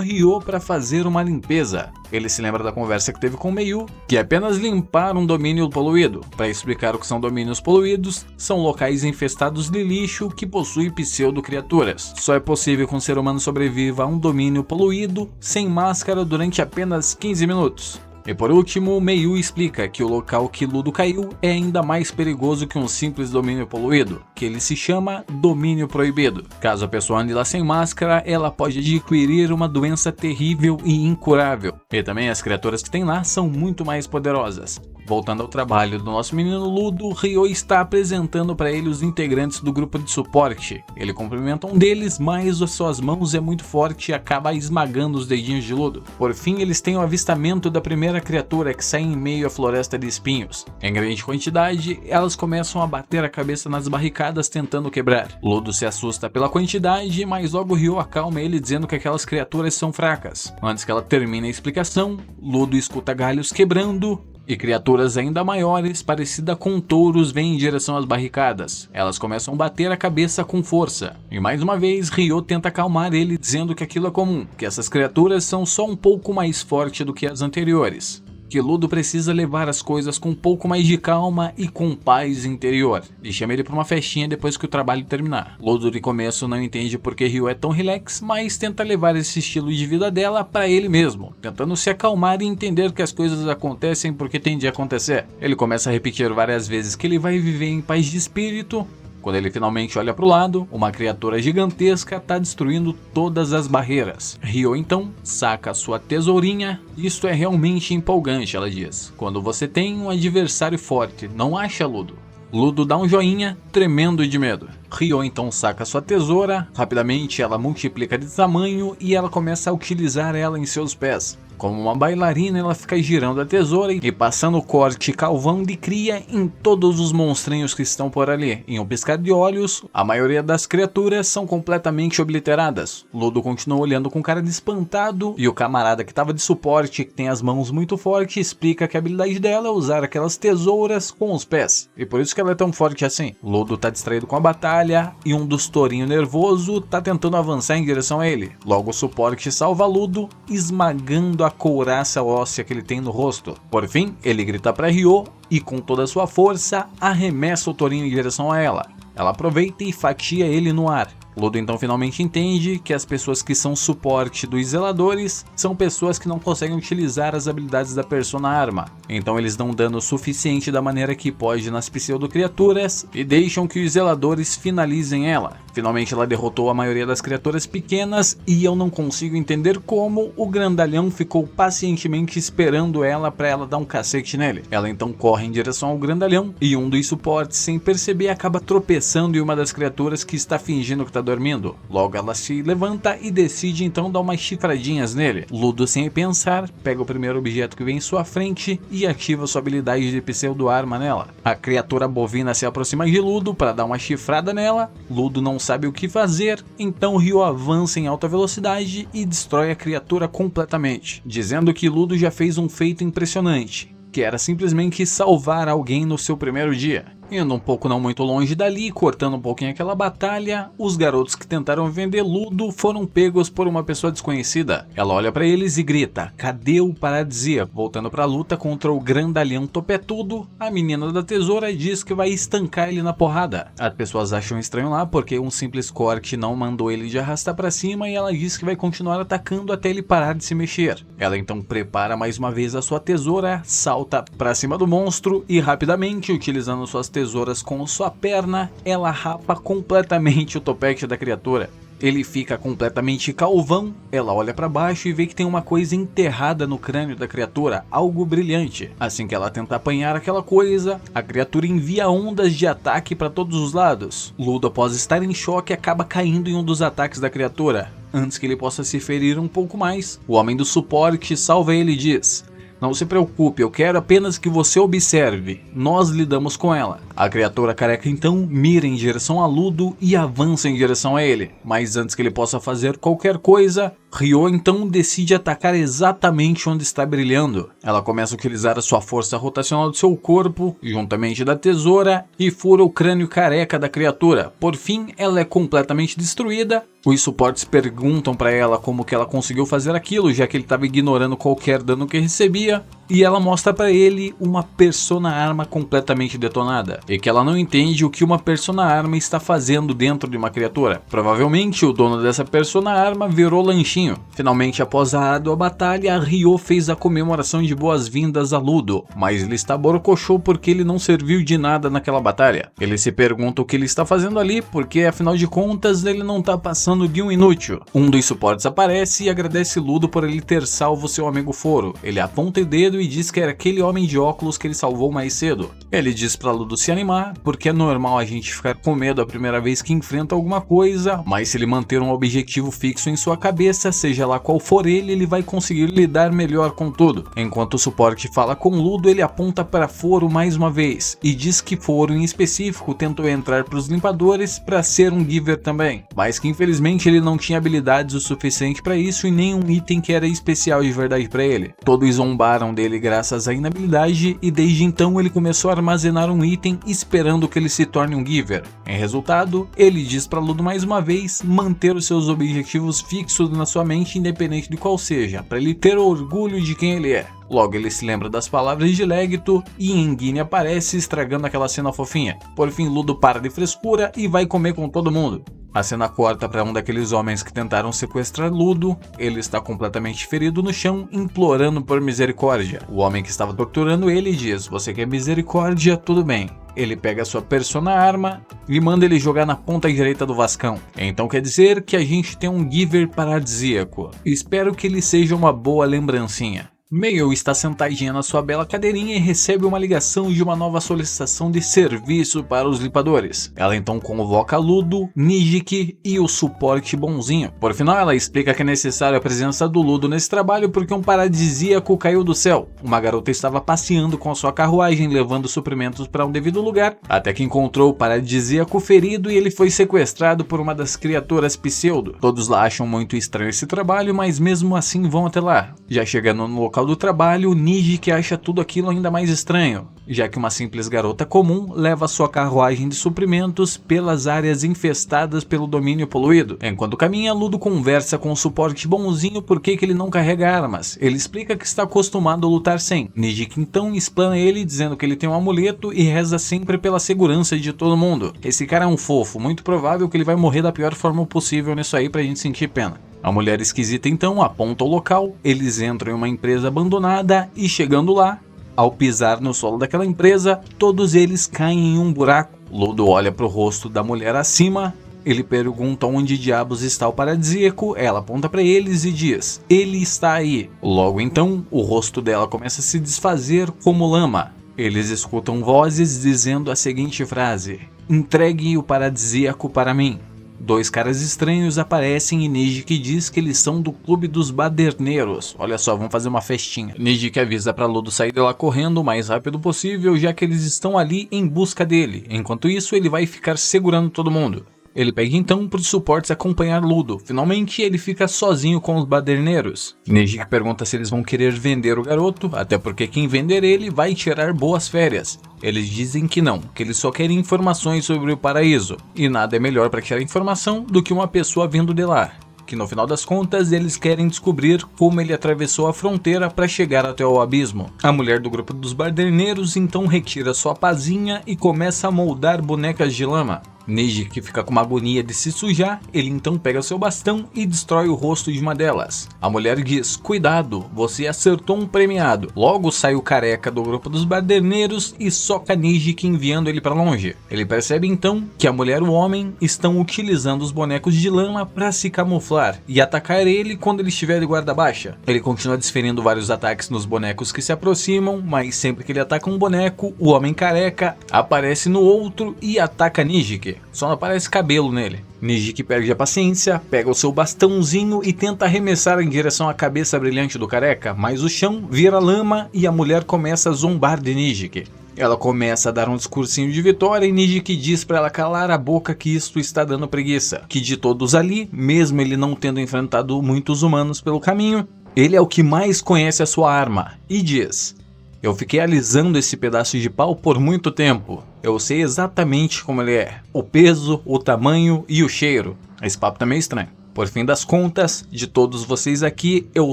Ryo para fazer uma limpeza. Ele se lembra da conversa que teve com Meiyu, que é apenas limpar um domínio poluído. Para explicar o que são domínios poluídos, são locais infestados de lixo que possuem pseudo-criaturas. Só é possível que um ser humano sobreviva a um domínio poluído sem máscara durante apenas 15 minutos. E por último, Meiyu explica que o local que Ludo caiu é ainda mais perigoso que um simples domínio poluído, que ele se chama domínio proibido. Caso a pessoa ande lá sem máscara, ela pode adquirir uma doença terrível e incurável. E também as criaturas que tem lá são muito mais poderosas. Voltando ao trabalho do nosso menino Ludo, Ryo está apresentando para ele os integrantes do grupo de suporte. Ele cumprimenta um deles, mas as suas mãos é muito forte e acaba esmagando os dedinhos de Ludo. Por fim, eles têm o avistamento da primeira criatura que sai em meio à floresta de espinhos. Em grande quantidade, elas começam a bater a cabeça nas barricadas tentando quebrar. Ludo se assusta pela quantidade, mas logo Ryo acalma ele dizendo que aquelas criaturas são fracas. Antes que ela termine a explicação, Ludo escuta galhos quebrando e criaturas ainda maiores, parecidas com touros, vêm em direção às barricadas. Elas começam a bater a cabeça com força. E mais uma vez, Ryo tenta acalmar ele, dizendo que aquilo é comum, que essas criaturas são só um pouco mais fortes do que as anteriores. Que Ludo precisa levar as coisas com um pouco mais de calma e com paz interior, e chama ele para uma festinha depois que o trabalho terminar. Ludo de começo não entende porque Ryo é tão relax, mas tenta levar esse estilo de vida dela para ele mesmo, tentando se acalmar e entender que as coisas acontecem porque tem de acontecer. Ele começa a repetir várias vezes que ele vai viver em paz de espírito. Quando ele finalmente olha para o lado, uma criatura gigantesca está destruindo todas as barreiras. Ryo então saca sua tesourinha. Isto é realmente empolgante, ela diz. Quando você tem um adversário forte, não acha, Ludo? Ludo dá um joinha, tremendo de medo. Ryo então saca sua tesoura, rapidamente ela multiplica de tamanho e ela começa a utilizar ela em seus pés. Como uma bailarina, ela fica girando a tesoura e passando corte calvão de cria em todos os monstrinhos que estão por ali. Em um piscar de olhos, a maioria das criaturas são completamente obliteradas. Ludo continua olhando com cara de espantado e o camarada que estava de suporte, que tem as mãos muito fortes, explica que a habilidade dela é usar aquelas tesouras com os pés. E por isso que ela é tão forte assim. Ludo tá distraído com a batalha e um dos tourinhos nervoso tá tentando avançar em direção a ele. Logo o suporte salva Ludo, esmagando a couraça óssea que ele tem no rosto. Por fim, ele grita para Ryo e com toda a sua força arremessa o tourinho em direção a ela. Ela aproveita e fatia ele no ar. Ludo então finalmente entende que as pessoas que são suporte dos zeladores são pessoas que não conseguem utilizar as habilidades da persona arma. Então eles dão dano suficiente da maneira que pode nas pseudo-criaturas e deixam que os zeladores finalizem ela. Finalmente ela derrotou a maioria das criaturas pequenas e eu não consigo entender como o grandalhão ficou pacientemente esperando ela para ela dar um cacete nele. Ela então corre em direção ao grandalhão e um dos suportes, sem perceber, acaba tropeçando em uma das criaturas que está fingindo que está dormindo. Logo ela se levanta e decide então dar umas chifradinhas nele. Ludo, sem pensar, pega o primeiro objeto que vem em sua frente e ativa sua habilidade de pseudo-arma nela. A criatura bovina se aproxima de Ludo para dar uma chifrada nela. Ludo não sabe o que fazer, então Ryo avança em alta velocidade e destrói a criatura completamente, dizendo que Ludo já fez um feito impressionante, que era simplesmente salvar alguém no seu primeiro dia. Indo um pouco não muito longe dali, cortando um pouquinho aquela batalha, os garotos que tentaram vender Ludo foram pegos por uma pessoa desconhecida. Ela olha pra eles e grita: "Cadê o paradisíaco?" Voltando pra luta contra o grandalhão topetudo, a menina da tesoura diz que vai estancar ele na porrada. As pessoas acham estranho lá porque um simples corte não mandou ele de arrastar pra cima, e ela diz que vai continuar atacando até ele parar de se mexer. Ela então prepara mais uma vez a sua tesoura, salta pra cima do monstro e rapidamente, utilizando suas tesouras com sua perna, ela rapa completamente o topete da criatura. Ele fica completamente calvão, ela olha para baixo e vê que tem uma coisa enterrada no crânio da criatura, algo brilhante. Assim que ela tenta apanhar aquela coisa, a criatura envia ondas de ataque para todos os lados. Ludo, após estar em choque, acaba caindo em um dos ataques da criatura. Antes que ele possa se ferir um pouco mais, o homem do suporte salva ele e diz: "Não se preocupe, eu quero apenas que você observe, nós lidamos com ela." A criatura careca então mira em direção a Ludo e avança em direção a ele, mas antes que ele possa fazer qualquer coisa, Ryo então decide atacar exatamente onde está brilhando. Ela começa a utilizar a sua força rotacional do seu corpo, juntamente da tesoura, e fura o crânio careca da criatura. Por fim, ela é completamente destruída. Os suportes perguntam para ela como que ela conseguiu fazer aquilo, já que ele estava ignorando qualquer dano que recebia, e ela mostra para ele uma Persona Arma completamente detonada, e que ela não entende o que uma Persona Arma está fazendo dentro de uma criatura. Provavelmente o dono dessa Persona Arma virou lanchinho. Finalmente, após a árdua batalha, Ryo fez a comemoração de boas-vindas a Ludo, mas ele está borocochô porque ele não serviu de nada naquela batalha. Ele se pergunta o que ele está fazendo ali, porque afinal de contas ele não está passando de um inútil. Um dos suportes aparece e agradece Ludo por ele ter salvo seu amigo Foro. Ele aponta o dedo e diz que era aquele homem de óculos que ele salvou mais cedo. Ele diz pra Ludo se animar, porque é normal a gente ficar com medo a primeira vez que enfrenta alguma coisa, mas se ele manter um objetivo fixo em sua cabeça, seja lá qual for ele vai conseguir lidar melhor com tudo. Enquanto o suporte fala com Ludo, ele aponta para Foro mais uma vez, e diz que Foro em específico tentou entrar para os limpadores para ser um giver também, mas que infelizmente ele não tinha habilidades o suficiente para isso e nenhum item que era especial de verdade para ele. Todos zombaram dele graças à inabilidade, e desde então ele começou a armazenar um item esperando que ele se torne um giver. Em resultado, ele diz para Ludo mais uma vez manter os seus objetivos fixos na sua mente, independente de qual seja, para ele ter orgulho de quem ele é. Logo ele se lembra das palavras de Legito e Engine aparece, estragando aquela cena fofinha. Por fim, Ludo para de frescura e vai comer com todo mundo. A cena corta para um daqueles homens que tentaram sequestrar Ludo. Ele está completamente ferido no chão, implorando por misericórdia. O homem que estava torturando ele diz: "Você quer misericórdia? Tudo bem." Ele pega sua Persona Arma e manda ele jogar na ponta direita do Vascão. Então quer dizer que a gente tem um giver paradisíaco. Espero que ele seja uma boa lembrancinha. Mail está sentadinha na sua bela cadeirinha e recebe uma ligação de uma nova solicitação de serviço para os limpadores. Ela então convoca Ludo, Nijiki e o suporte bonzinho. Por final, ela explica que é necessária a presença do Ludo nesse trabalho porque um paradisíaco caiu do céu. Uma garota estava passeando com a sua carruagem levando suprimentos para um devido lugar, até que encontrou o paradisíaco ferido e ele foi sequestrado por uma das criaturas pseudo. Todos lá acham muito estranho esse trabalho, mas mesmo assim vão até lá. Já chegando no local do trabalho, Nijiki acha tudo aquilo ainda mais estranho, já que uma simples garota comum leva sua carruagem de suprimentos pelas áreas infestadas pelo domínio poluído. Enquanto caminha, Ludo conversa com o suporte bonzinho por que ele não carrega armas. Ele explica que está acostumado a lutar sem. Nijiki então explana ele dizendo que ele tem um amuleto e reza sempre pela segurança de todo mundo. Esse cara é um fofo, muito provável que ele vai morrer da pior forma possível nisso aí pra gente sentir pena. A mulher esquisita então aponta o local, eles entram em uma empresa abandonada e chegando lá, ao pisar no solo daquela empresa, todos eles caem em um buraco. Ludo olha para o rosto da mulher acima, ele pergunta onde diabos está o paradisíaco, ela aponta para eles e diz: "Ele está aí." Logo então, o rosto dela começa a se desfazer como lama. Eles escutam vozes dizendo a seguinte frase: "Entregue o paradisíaco para mim." Dois caras estranhos aparecem e Nijiki diz que eles são do clube dos baderneiros. Olha só, vão fazer uma festinha. Nijiki avisa pra Ludo sair de lá correndo o mais rápido possível, já que eles estão ali em busca dele. Enquanto isso, ele vai ficar segurando todo mundo. Ele pede então para os suportes acompanhar Ludo. Finalmente ele fica sozinho com os baderneiros. Nijiki pergunta se eles vão querer vender o garoto, até porque quem vender ele vai tirar boas férias. Eles dizem que não, que eles só querem informações sobre o paraíso. E nada é melhor para tirar informação do que uma pessoa vindo de lá. Que no final das contas eles querem descobrir como ele atravessou a fronteira para chegar até o abismo. A mulher do grupo dos baderneiros então retira sua pazinha e começa a moldar bonecas de lama. Nijiki fica com uma agonia de se sujar, ele então pega seu bastão e destrói o rosto de uma delas. A mulher diz: cuidado, você acertou um premiado. Logo sai o careca do grupo dos baderneiros e soca Nijiki enviando ele para longe. Ele percebe então que a mulher e o homem estão utilizando os bonecos de lama para se camuflar e atacar ele quando ele estiver de guarda baixa. Ele continua desferindo vários ataques nos bonecos que se aproximam, mas sempre que ele ataca um boneco, o homem careca aparece no outro e ataca Nijiki. Só não aparece cabelo nele. Nijiki perde a paciência, pega o seu bastãozinho e tenta arremessar em direção à cabeça brilhante do careca, mas o chão vira lama e a mulher começa a zombar de Nijiki. Ela começa a dar um discursinho de vitória e Nijiki diz para ela calar a boca que isto está dando preguiça. Que de todos ali, mesmo ele não tendo enfrentado muitos humanos pelo caminho, ele é o que mais conhece a sua arma e diz: eu fiquei alisando esse pedaço de pau por muito tempo. Eu sei exatamente como ele é. O peso, o tamanho e o cheiro. Esse papo tá meio estranho. Por fim das contas, de todos vocês aqui, eu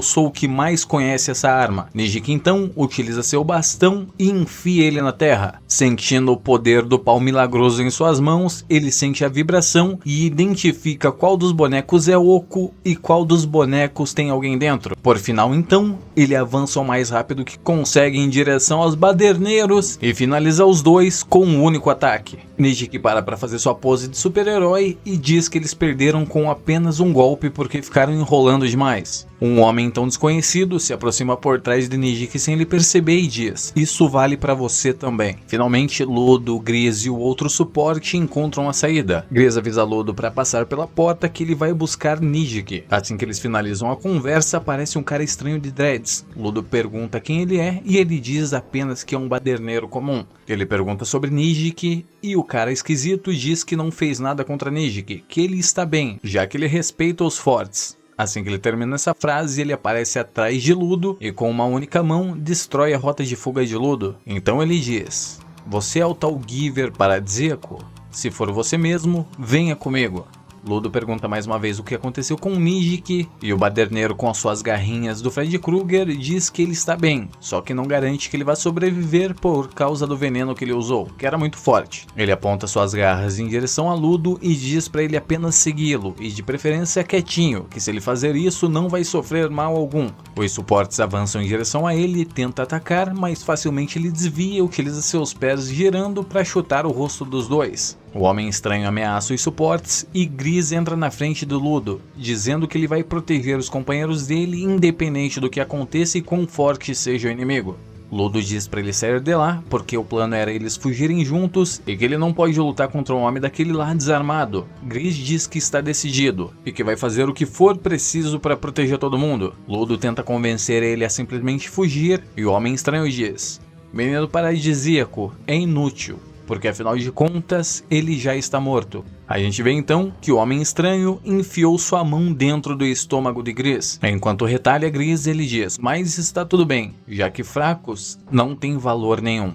sou o que mais conhece essa arma. Nijiki então utiliza seu bastão e enfia ele na terra. Sentindo o poder do pau milagroso em suas mãos, ele sente a vibração e identifica qual dos bonecos é oco e qual dos bonecos tem alguém dentro. Por final então, ele avança o mais rápido que consegue em direção aos baderneiros e finaliza os dois com um único ataque. Nijiki para fazer sua pose de super-herói e diz que eles perderam com apenas um golpe porque ficaram enrolando demais. Um homem então desconhecido se aproxima por trás de Nijiki sem ele perceber e diz: isso vale para você também. Finalmente Ludo, Gris e o outro suporte encontram a saída. Gris avisa Ludo para passar pela porta que ele vai buscar Nijiki. Assim que eles finalizam a conversa, aparece um cara estranho de dreads. Ludo pergunta quem ele é e ele diz apenas que é um baderneiro comum. Ele pergunta sobre Nijiki e o cara esquisito diz que não fez nada contra Nijiki, que ele está bem, já que ele respeita os fortes. Assim que ele termina essa frase, ele aparece atrás de Ludo e com uma única mão destrói a rota de fuga de Ludo. Então ele diz: você é o tal Giver paradisíaco? Se for você mesmo, venha comigo. Ludo pergunta mais uma vez o que aconteceu com Nijiki e o baderneiro com as suas garrinhas do Freddy Krueger diz que ele está bem, só que não garante que ele vai sobreviver por causa do veneno que ele usou, que era muito forte. Ele aponta suas garras em direção a Ludo e diz para ele apenas segui-lo e de preferência quietinho, que se ele fazer isso não vai sofrer mal algum. Os suportes avançam em direção a ele e tenta atacar, mas facilmente ele desvia e utiliza seus pés girando para chutar o rosto dos dois. O homem estranho ameaça os suportes e Gris entra na frente do Ludo, dizendo que ele vai proteger os companheiros dele independente do que aconteça e quão forte seja o inimigo. Ludo diz para ele sair de lá, porque o plano era eles fugirem juntos e que ele não pode lutar contra um homem daquele lá desarmado. Gris diz que está decidido e que vai fazer o que for preciso para proteger todo mundo. Ludo tenta convencer ele a simplesmente fugir e o homem estranho diz: menino paradisíaco, é inútil, porque afinal de contas ele já está morto. A gente vê então que o homem estranho enfiou sua mão dentro do estômago de Gris. Enquanto retalha Gris, ele diz: mas está tudo bem, já que fracos não têm valor nenhum.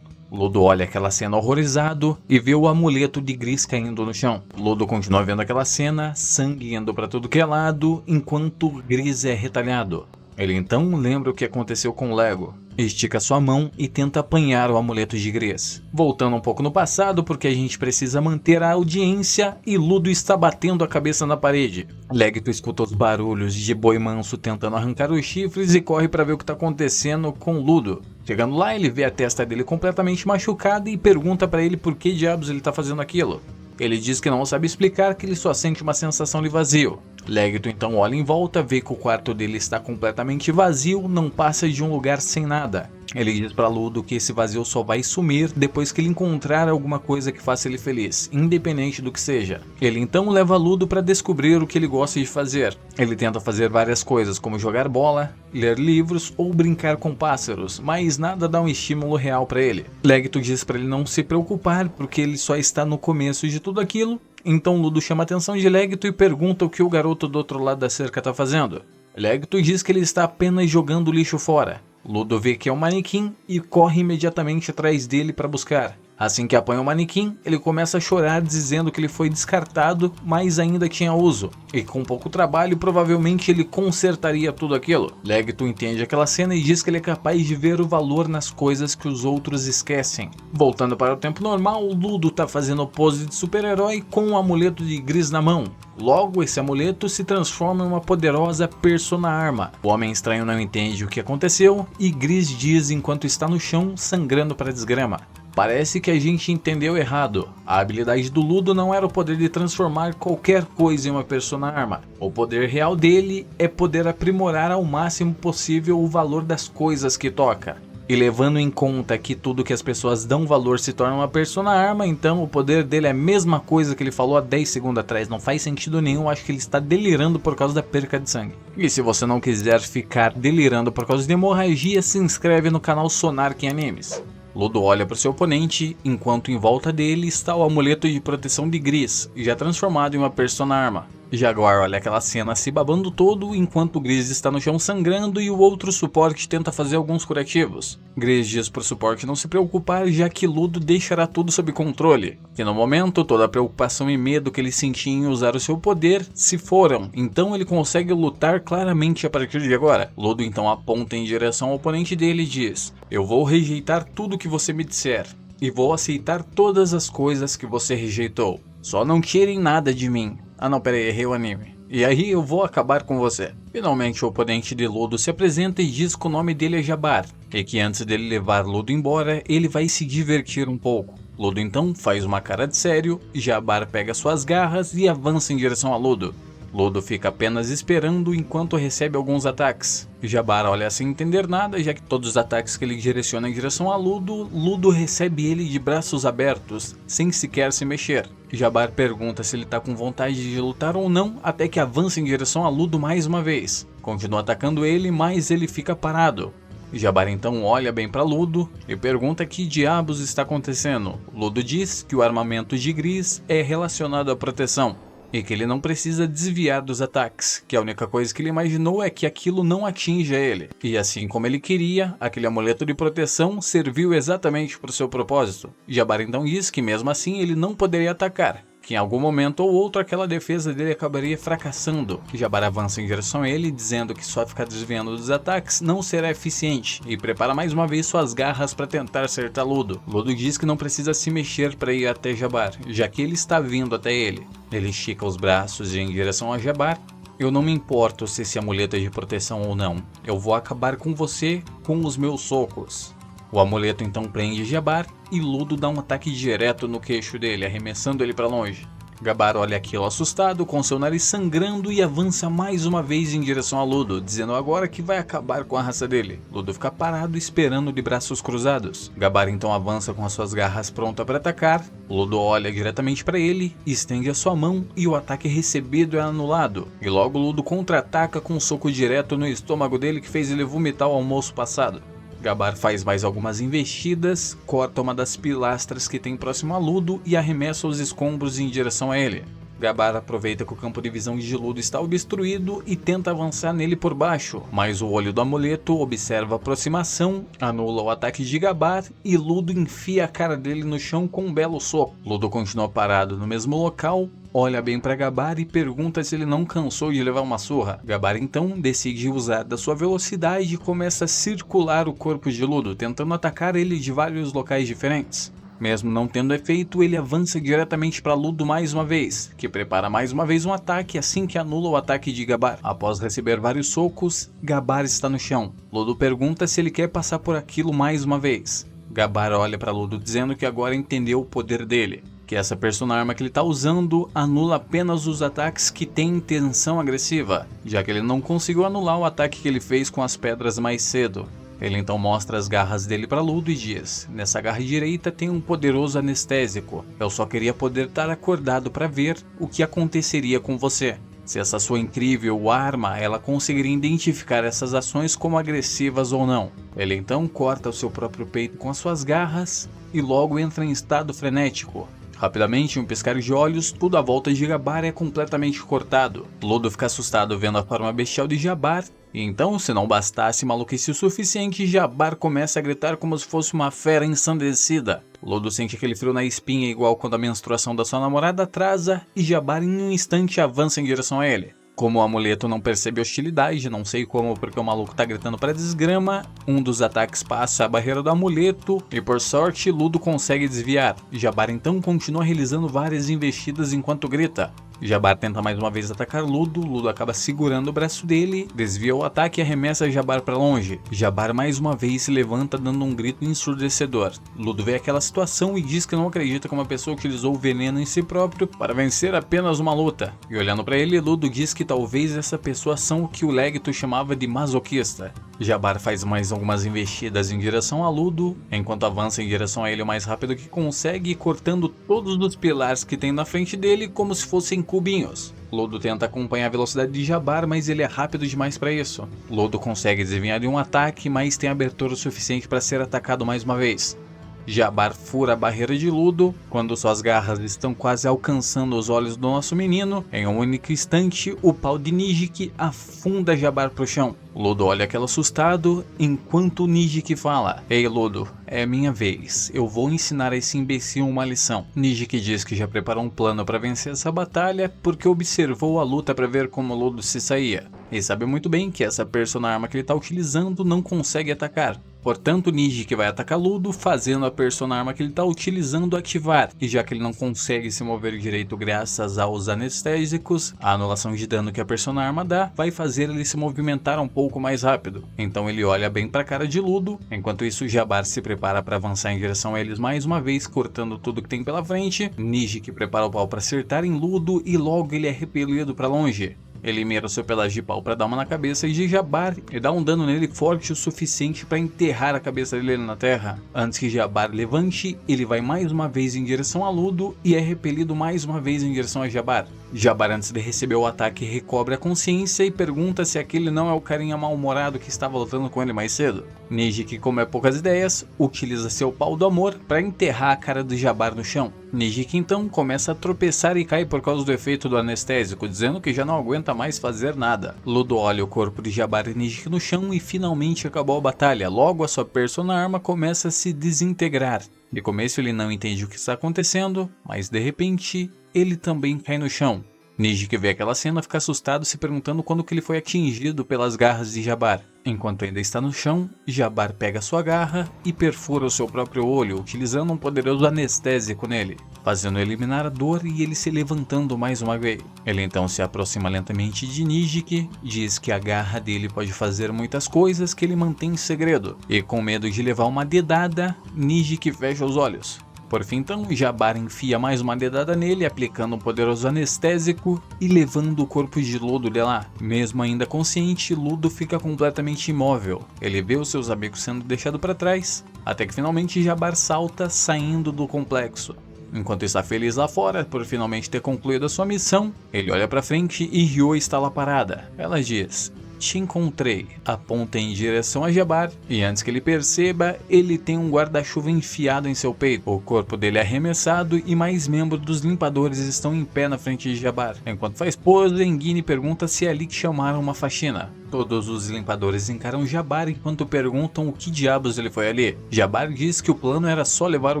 Ludo olha aquela cena horrorizado e vê o amuleto de Gris caindo no chão. Ludo continua vendo aquela cena, sangue indo para tudo que é lado, enquanto Gris é retalhado. Ele então lembra o que aconteceu com Lego, estica sua mão e tenta apanhar o amuleto de Gris. Voltando um pouco no passado, porque a gente precisa manter a audiência, e Ludo está batendo a cabeça na parede. Legto escuta os barulhos de Boi Manso tentando arrancar os chifres e corre para ver o que está acontecendo com Ludo. Chegando lá, ele vê a testa dele completamente machucada e pergunta para ele por que diabos ele está fazendo aquilo. Ele diz que não sabe explicar, que ele só sente uma sensação de vazio. Legto então olha em volta, vê que o quarto dele está completamente vazio, não passa de um lugar sem nada. Ele diz pra Ludo que esse vazio só vai sumir depois que ele encontrar alguma coisa que faça ele feliz, independente do que seja. Ele então leva Ludo para descobrir o que ele gosta de fazer. Ele tenta fazer várias coisas, como jogar bola, ler livros ou brincar com pássaros, mas nada dá um estímulo real para ele. Leggito diz para ele não se preocupar, porque ele só está no começo de tudo aquilo. Então Ludo chama a atenção de Leggito e pergunta o que o garoto do outro lado da cerca está fazendo. Leggito diz que ele está apenas jogando lixo fora. Ludo vê que é um manequim e corre imediatamente atrás dele para buscar. Assim que apanha o manequim, ele começa a chorar dizendo que ele foi descartado, mas ainda tinha uso. E com pouco trabalho, provavelmente ele consertaria tudo aquilo. Leggito entende aquela cena e diz que ele é capaz de ver o valor nas coisas que os outros esquecem. Voltando para o tempo normal, Ludo está fazendo pose de super-herói com um amuleto de Gris na mão. Logo, esse amuleto se transforma em uma poderosa Persona-Arma. O Homem Estranho não entende o que aconteceu e Gris diz enquanto está no chão, sangrando para desgrama. Parece que a gente entendeu errado. A habilidade do Ludo não era o poder de transformar qualquer coisa em uma Persona-Arma. O poder real dele é poder aprimorar ao máximo possível o valor das coisas que toca. E levando em conta que tudo que as pessoas dão valor se torna uma Persona-Arma, então o poder dele é a mesma coisa que ele falou há 10 segundos atrás. Não faz sentido nenhum, acho que ele está delirando por causa da perca de sangue. E se você não quiser ficar delirando por causa de hemorragia, se inscreve no canal Sonark Animes. Ludo olha para o seu oponente, enquanto em volta dele está o amuleto de proteção de Gris, já transformado em uma Persona-Arma. Jaguar olha aquela cena se babando todo, enquanto Gris está no chão sangrando e o outro suporte tenta fazer alguns curativos. Gris diz para o suporte não se preocupar, já que Ludo deixará tudo sob controle. E no momento, toda a preocupação e medo que ele sentia em usar o seu poder se foram, então ele consegue lutar claramente a partir de agora. Ludo então aponta em direção ao oponente dele e diz: "Eu vou rejeitar tudo que você me disser, e vou aceitar todas as coisas que você rejeitou. Só não tirem nada de mim." Ah não, peraí, errei o anime. "E aí eu vou acabar com você." Finalmente o oponente de Ludo se apresenta e diz que o nome dele é Jabar, e que antes dele levar Ludo embora, ele vai se divertir um pouco. Ludo então faz uma cara de sério, Jabar pega suas garras e avança em direção a Ludo. Ludo fica apenas esperando enquanto recebe alguns ataques. Jabar olha sem entender nada, já que todos os ataques que ele direciona em direção a Ludo, Ludo recebe ele de braços abertos, sem sequer se mexer. Jabar pergunta se ele está com vontade de lutar ou não, até que avança em direção a Ludo mais uma vez. Continua atacando ele, mas ele fica parado. Jabar então olha bem para Ludo e pergunta que diabos está acontecendo. Ludo diz que o armamento de Gris é relacionado à proteção e que ele não precisa desviar dos ataques, que a única coisa que ele imaginou é que aquilo não atinja ele. E assim como ele queria, aquele amuleto de proteção serviu exatamente para o seu propósito. Jabar então diz que mesmo assim ele não poderia atacar, que em algum momento ou outro aquela defesa dele acabaria fracassando. Jabar avança em direção a ele, dizendo que só ficar desviando dos ataques não será eficiente, e prepara mais uma vez suas garras para tentar acertar Ludo. Ludo diz que não precisa se mexer para ir até Jabar, já que ele está vindo até ele. Ele estica os braços em direção a Jabar. "Eu não me importo se esse amuleto é de proteção ou não, eu vou acabar com você com os meus socos." O amuleto então prende Jabar e Ludo dá um ataque direto no queixo dele, arremessando ele para longe. Jabar olha aquilo assustado, com seu nariz sangrando, e avança mais uma vez em direção a Ludo, dizendo agora que vai acabar com a raça dele. Ludo fica parado esperando de braços cruzados. Jabar então avança com as suas garras pronta para atacar. Ludo olha diretamente para ele, estende a sua mão e o ataque recebido é anulado. E logo Ludo contra-ataca com um soco direto no estômago dele que fez ele vomitar o almoço passado. Jabar faz mais algumas investidas, corta uma das pilastras que tem próximo a Ludo e arremessa os escombros em direção a ele. Jabar aproveita que o campo de visão de Ludo está obstruído e tenta avançar nele por baixo, mas o olho do amuleto observa a aproximação, anula o ataque de Jabar e Ludo enfia a cara dele no chão com um belo soco. Ludo continua parado no mesmo local, olha bem para Jabar e pergunta se ele não cansou de levar uma surra. Jabar então decide usar da sua velocidade e começa a circular o corpo de Ludo, tentando atacar ele de vários locais diferentes. Mesmo não tendo efeito, ele avança diretamente para Ludo mais uma vez, que prepara mais uma vez um ataque assim que anula o ataque de Jabar. Após receber vários socos, Jabar está no chão. Ludo pergunta se ele quer passar por aquilo mais uma vez. Jabar olha para Ludo dizendo que agora entendeu o poder dele, que essa Persona-Arma que ele está usando anula apenas os ataques que têm intenção agressiva, já que ele não conseguiu anular o ataque que ele fez com as pedras mais cedo. Ele então mostra as garras dele para Ludo e diz: nessa garra direita tem um poderoso anestésico. Eu só queria poder estar acordado para ver o que aconteceria com você. Se essa sua incrível arma, ela conseguiria identificar essas ações como agressivas ou não. Ele então corta o seu próprio peito com as suas garras e logo entra em estado frenético. Rapidamente, em um piscar de olhos, tudo à volta de Jabbar é completamente cortado. Ludo fica assustado vendo a forma bestial de Jabbar, e então, se não bastasse maluquice o suficiente, Jabbar começa a gritar como se fosse uma fera ensandecida. Ludo sente aquele frio na espinha igual quando a menstruação da sua namorada atrasa, e Jabbar em um instante avança em direção a ele. Como o amuleto não percebe hostilidade, não sei como porque o maluco tá gritando pra desgrama, um dos ataques passa a barreira do amuleto e por sorte Ludo consegue desviar. Jabbar então continua realizando várias investidas enquanto grita. Jabbar tenta mais uma vez atacar Ludo, Ludo acaba segurando o braço dele, desvia o ataque e arremessa Jabbar para longe. Jabbar mais uma vez se levanta dando um grito ensurdecedor. Ludo vê aquela situação e diz que não acredita que uma pessoa utilizou o veneno em si próprio para vencer apenas uma luta. E olhando para ele, Ludo diz que talvez essa pessoa são o que o Legito chamava de masoquista. Jabbar faz mais algumas investidas em direção a Ludo, enquanto avança em direção a ele o mais rápido que consegue, cortando todos os pilares que tem na frente dele como se fossem cubinhos. Ludo tenta acompanhar a velocidade de Jabbar, mas ele é rápido demais para isso. Ludo consegue desviar de um ataque, mas tem abertura o suficiente para ser atacado mais uma vez. Jabbar fura a barreira de Ludo, quando suas garras estão quase alcançando os olhos do nosso menino. Em um único instante, o pau de Nijiki afunda Jabbar pro chão. Ludo olha aquele assustado, enquanto Nijiki fala: Ei Ludo, é minha vez, eu vou ensinar a esse imbecil uma lição. Nijiki diz que já preparou um plano para vencer essa batalha, porque observou a luta para ver como Ludo se saía. E sabe muito bem que essa arma que ele está utilizando não consegue atacar. Portanto, Nijiki vai atacar Ludo, fazendo a arma que ele está utilizando ativar. E já que ele não consegue se mover direito graças aos anestésicos, a anulação de dano que a arma dá vai fazer ele se movimentar um pouco mais rápido. Então ele olha bem para a cara de Ludo, enquanto isso Jabbar se prepara para avançar em direção a eles mais uma vez, cortando tudo que tem pela frente. Nijiki prepara o pau para acertar em Ludo e logo ele é repelido para longe. Ele mira o seu pedaço de pau para dar uma na cabeça de Jabbar e dá um dano nele forte o suficiente para enterrar a cabeça dele na terra. Antes que Jabbar levante, ele vai mais uma vez em direção a Ludo e é repelido mais uma vez em direção a Jabbar. Jabbar, antes de receber o ataque, recobre a consciência e pergunta se aquele não é o carinha mal-humorado que estava lutando com ele mais cedo. Nijiki, como é poucas ideias, utiliza seu pau do amor para enterrar a cara do Jabbar no chão. Nijiki então começa a tropeçar e cai por causa do efeito do anestésico, dizendo que já não aguenta mais fazer nada. Ludo olha o corpo de Jabbar e Nijiki no chão e finalmente acabou a batalha. Logo a sua arma começa a se desintegrar. De começo ele não entende o que está acontecendo, mas de repente ele também cai no chão. Nijiki vê aquela cena, fica assustado, se perguntando quando que ele foi atingido pelas garras de Jabbar. Enquanto ainda está no chão, Jabbar pega sua garra e perfura o seu próprio olho, utilizando um poderoso anestésico nele, fazendo eliminar a dor e ele se levantando mais uma vez. Ele então se aproxima lentamente de Nijiki, diz que a garra dele pode fazer muitas coisas que ele mantém em segredo, e com medo de levar uma dedada, Nijiki fecha os olhos. Por fim então, Jabbar enfia mais uma dedada nele, aplicando um poderoso anestésico e levando o corpo de Ludo de lá. Mesmo ainda consciente, Ludo fica completamente imóvel. Ele vê os seus amigos sendo deixados para trás, até que finalmente Jabbar salta saindo do complexo. Enquanto está feliz lá fora por finalmente ter concluído a sua missão, ele olha para frente e Ryo está lá parada. Ela diz: Te encontrei. Aponta em direção a Jabbar e antes que ele perceba, ele tem um guarda-chuva enfiado em seu peito. O corpo dele é arremessado e mais membros dos limpadores estão em pé na frente de Jabbar. Enquanto faz pose, Engine pergunta se é ali que chamaram uma faxina. Todos os limpadores encaram Jabbar enquanto perguntam o que diabos ele foi ali. Jabbar diz que o plano era só levar o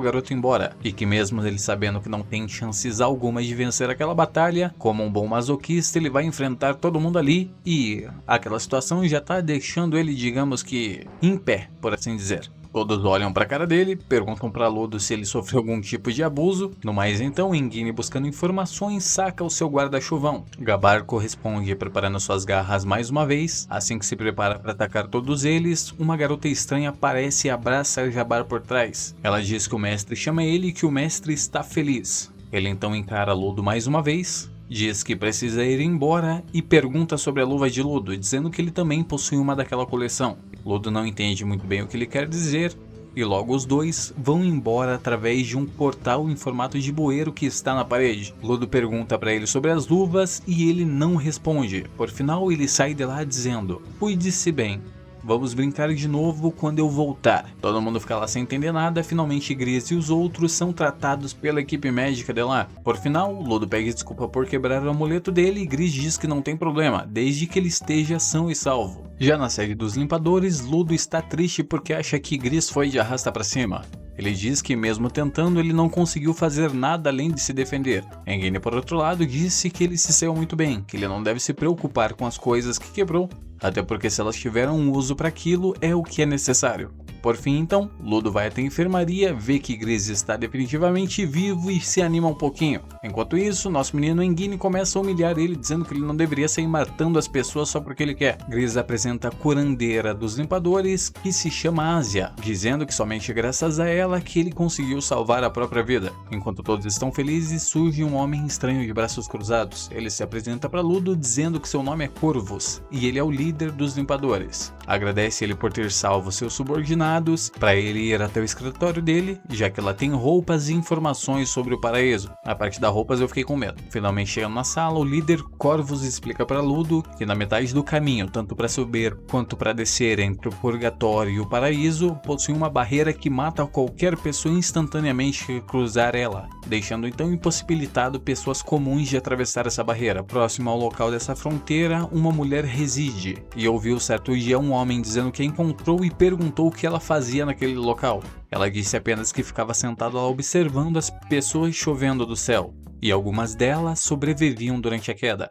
garoto embora, e que mesmo ele sabendo que não tem chances alguma de vencer aquela batalha, como um bom masoquista ele vai enfrentar todo mundo ali, e aquela situação já tá deixando ele, digamos que, em pé, por assim dizer. Todos olham para a cara dele, perguntam para Ludo se ele sofreu algum tipo de abuso. No mais então, Engine, buscando informações, saca o seu guarda-chuvão. Jabbar corresponde preparando suas garras mais uma vez. Assim que se prepara para atacar todos eles, uma garota estranha aparece e abraça Jabbar por trás. Ela diz que o mestre chama ele e que o mestre está feliz. Ele então encara Ludo mais uma vez. diz que precisa ir embora e pergunta sobre a luva de Ludo, dizendo que ele também possui uma daquela coleção. Ludo não entende muito bem o que ele quer dizer, e logo os dois vão embora através de um portal em formato de bueiro que está na parede. Ludo pergunta para ele sobre as luvas e ele não responde. Por final ele sai de lá dizendo: "Cuide-se bem. Vamos brincar de novo quando eu voltar." Todo mundo fica lá sem entender nada. Finalmente Gris e os outros são tratados pela equipe médica de lá. Por final, Ludo pede desculpa por quebrar o amuleto dele e Gris diz que não tem problema, desde que ele esteja são e salvo. Já na sede dos limpadores, Ludo está triste porque acha que Gris foi de arrasta pra cima. Ele diz que mesmo tentando ele não conseguiu fazer nada além de se defender. Engine, por outro lado, disse que ele se saiu muito bem, que ele não deve se preocupar com as coisas que quebrou, até porque se elas tiveram um uso para aquilo é o que é necessário. Por fim então, Ludo vai até a enfermaria, vê que Gris está definitivamente vivo e se anima um pouquinho. Enquanto isso, nosso menino Engine começa a humilhar ele, dizendo que ele não deveria sair matando as pessoas só porque ele quer. Gris apresenta a curandeira dos limpadores, que se chama Ásia, dizendo que somente graças a ela que ele conseguiu salvar a própria vida. Enquanto todos estão felizes, surge um homem estranho de braços cruzados. Ele se apresenta para Ludo dizendo que seu nome é Corvus, e ele é o líder dos limpadores. Agradece ele por ter salvo seus subordinados, para ele ir até o escritório dele, já que ela tem roupas e informações sobre o paraíso. A parte das roupas eu fiquei com medo. Finalmente chegando na sala, o líder Corvus explica para Ludo que na metade do caminho, tanto para subir quanto para descer entre o purgatório e o paraíso, possui uma barreira que mata qualquer pessoa instantaneamente que cruzar ela, deixando então impossibilitado pessoas comuns de atravessar essa barreira. Próximo ao local dessa fronteira, uma mulher reside, e ouviu certo dia um homem dizendo que a encontrou e perguntou o que ela fazia naquele local. Ela disse apenas que ficava sentada lá observando as pessoas chovendo do céu, e algumas delas sobreviviam durante a queda.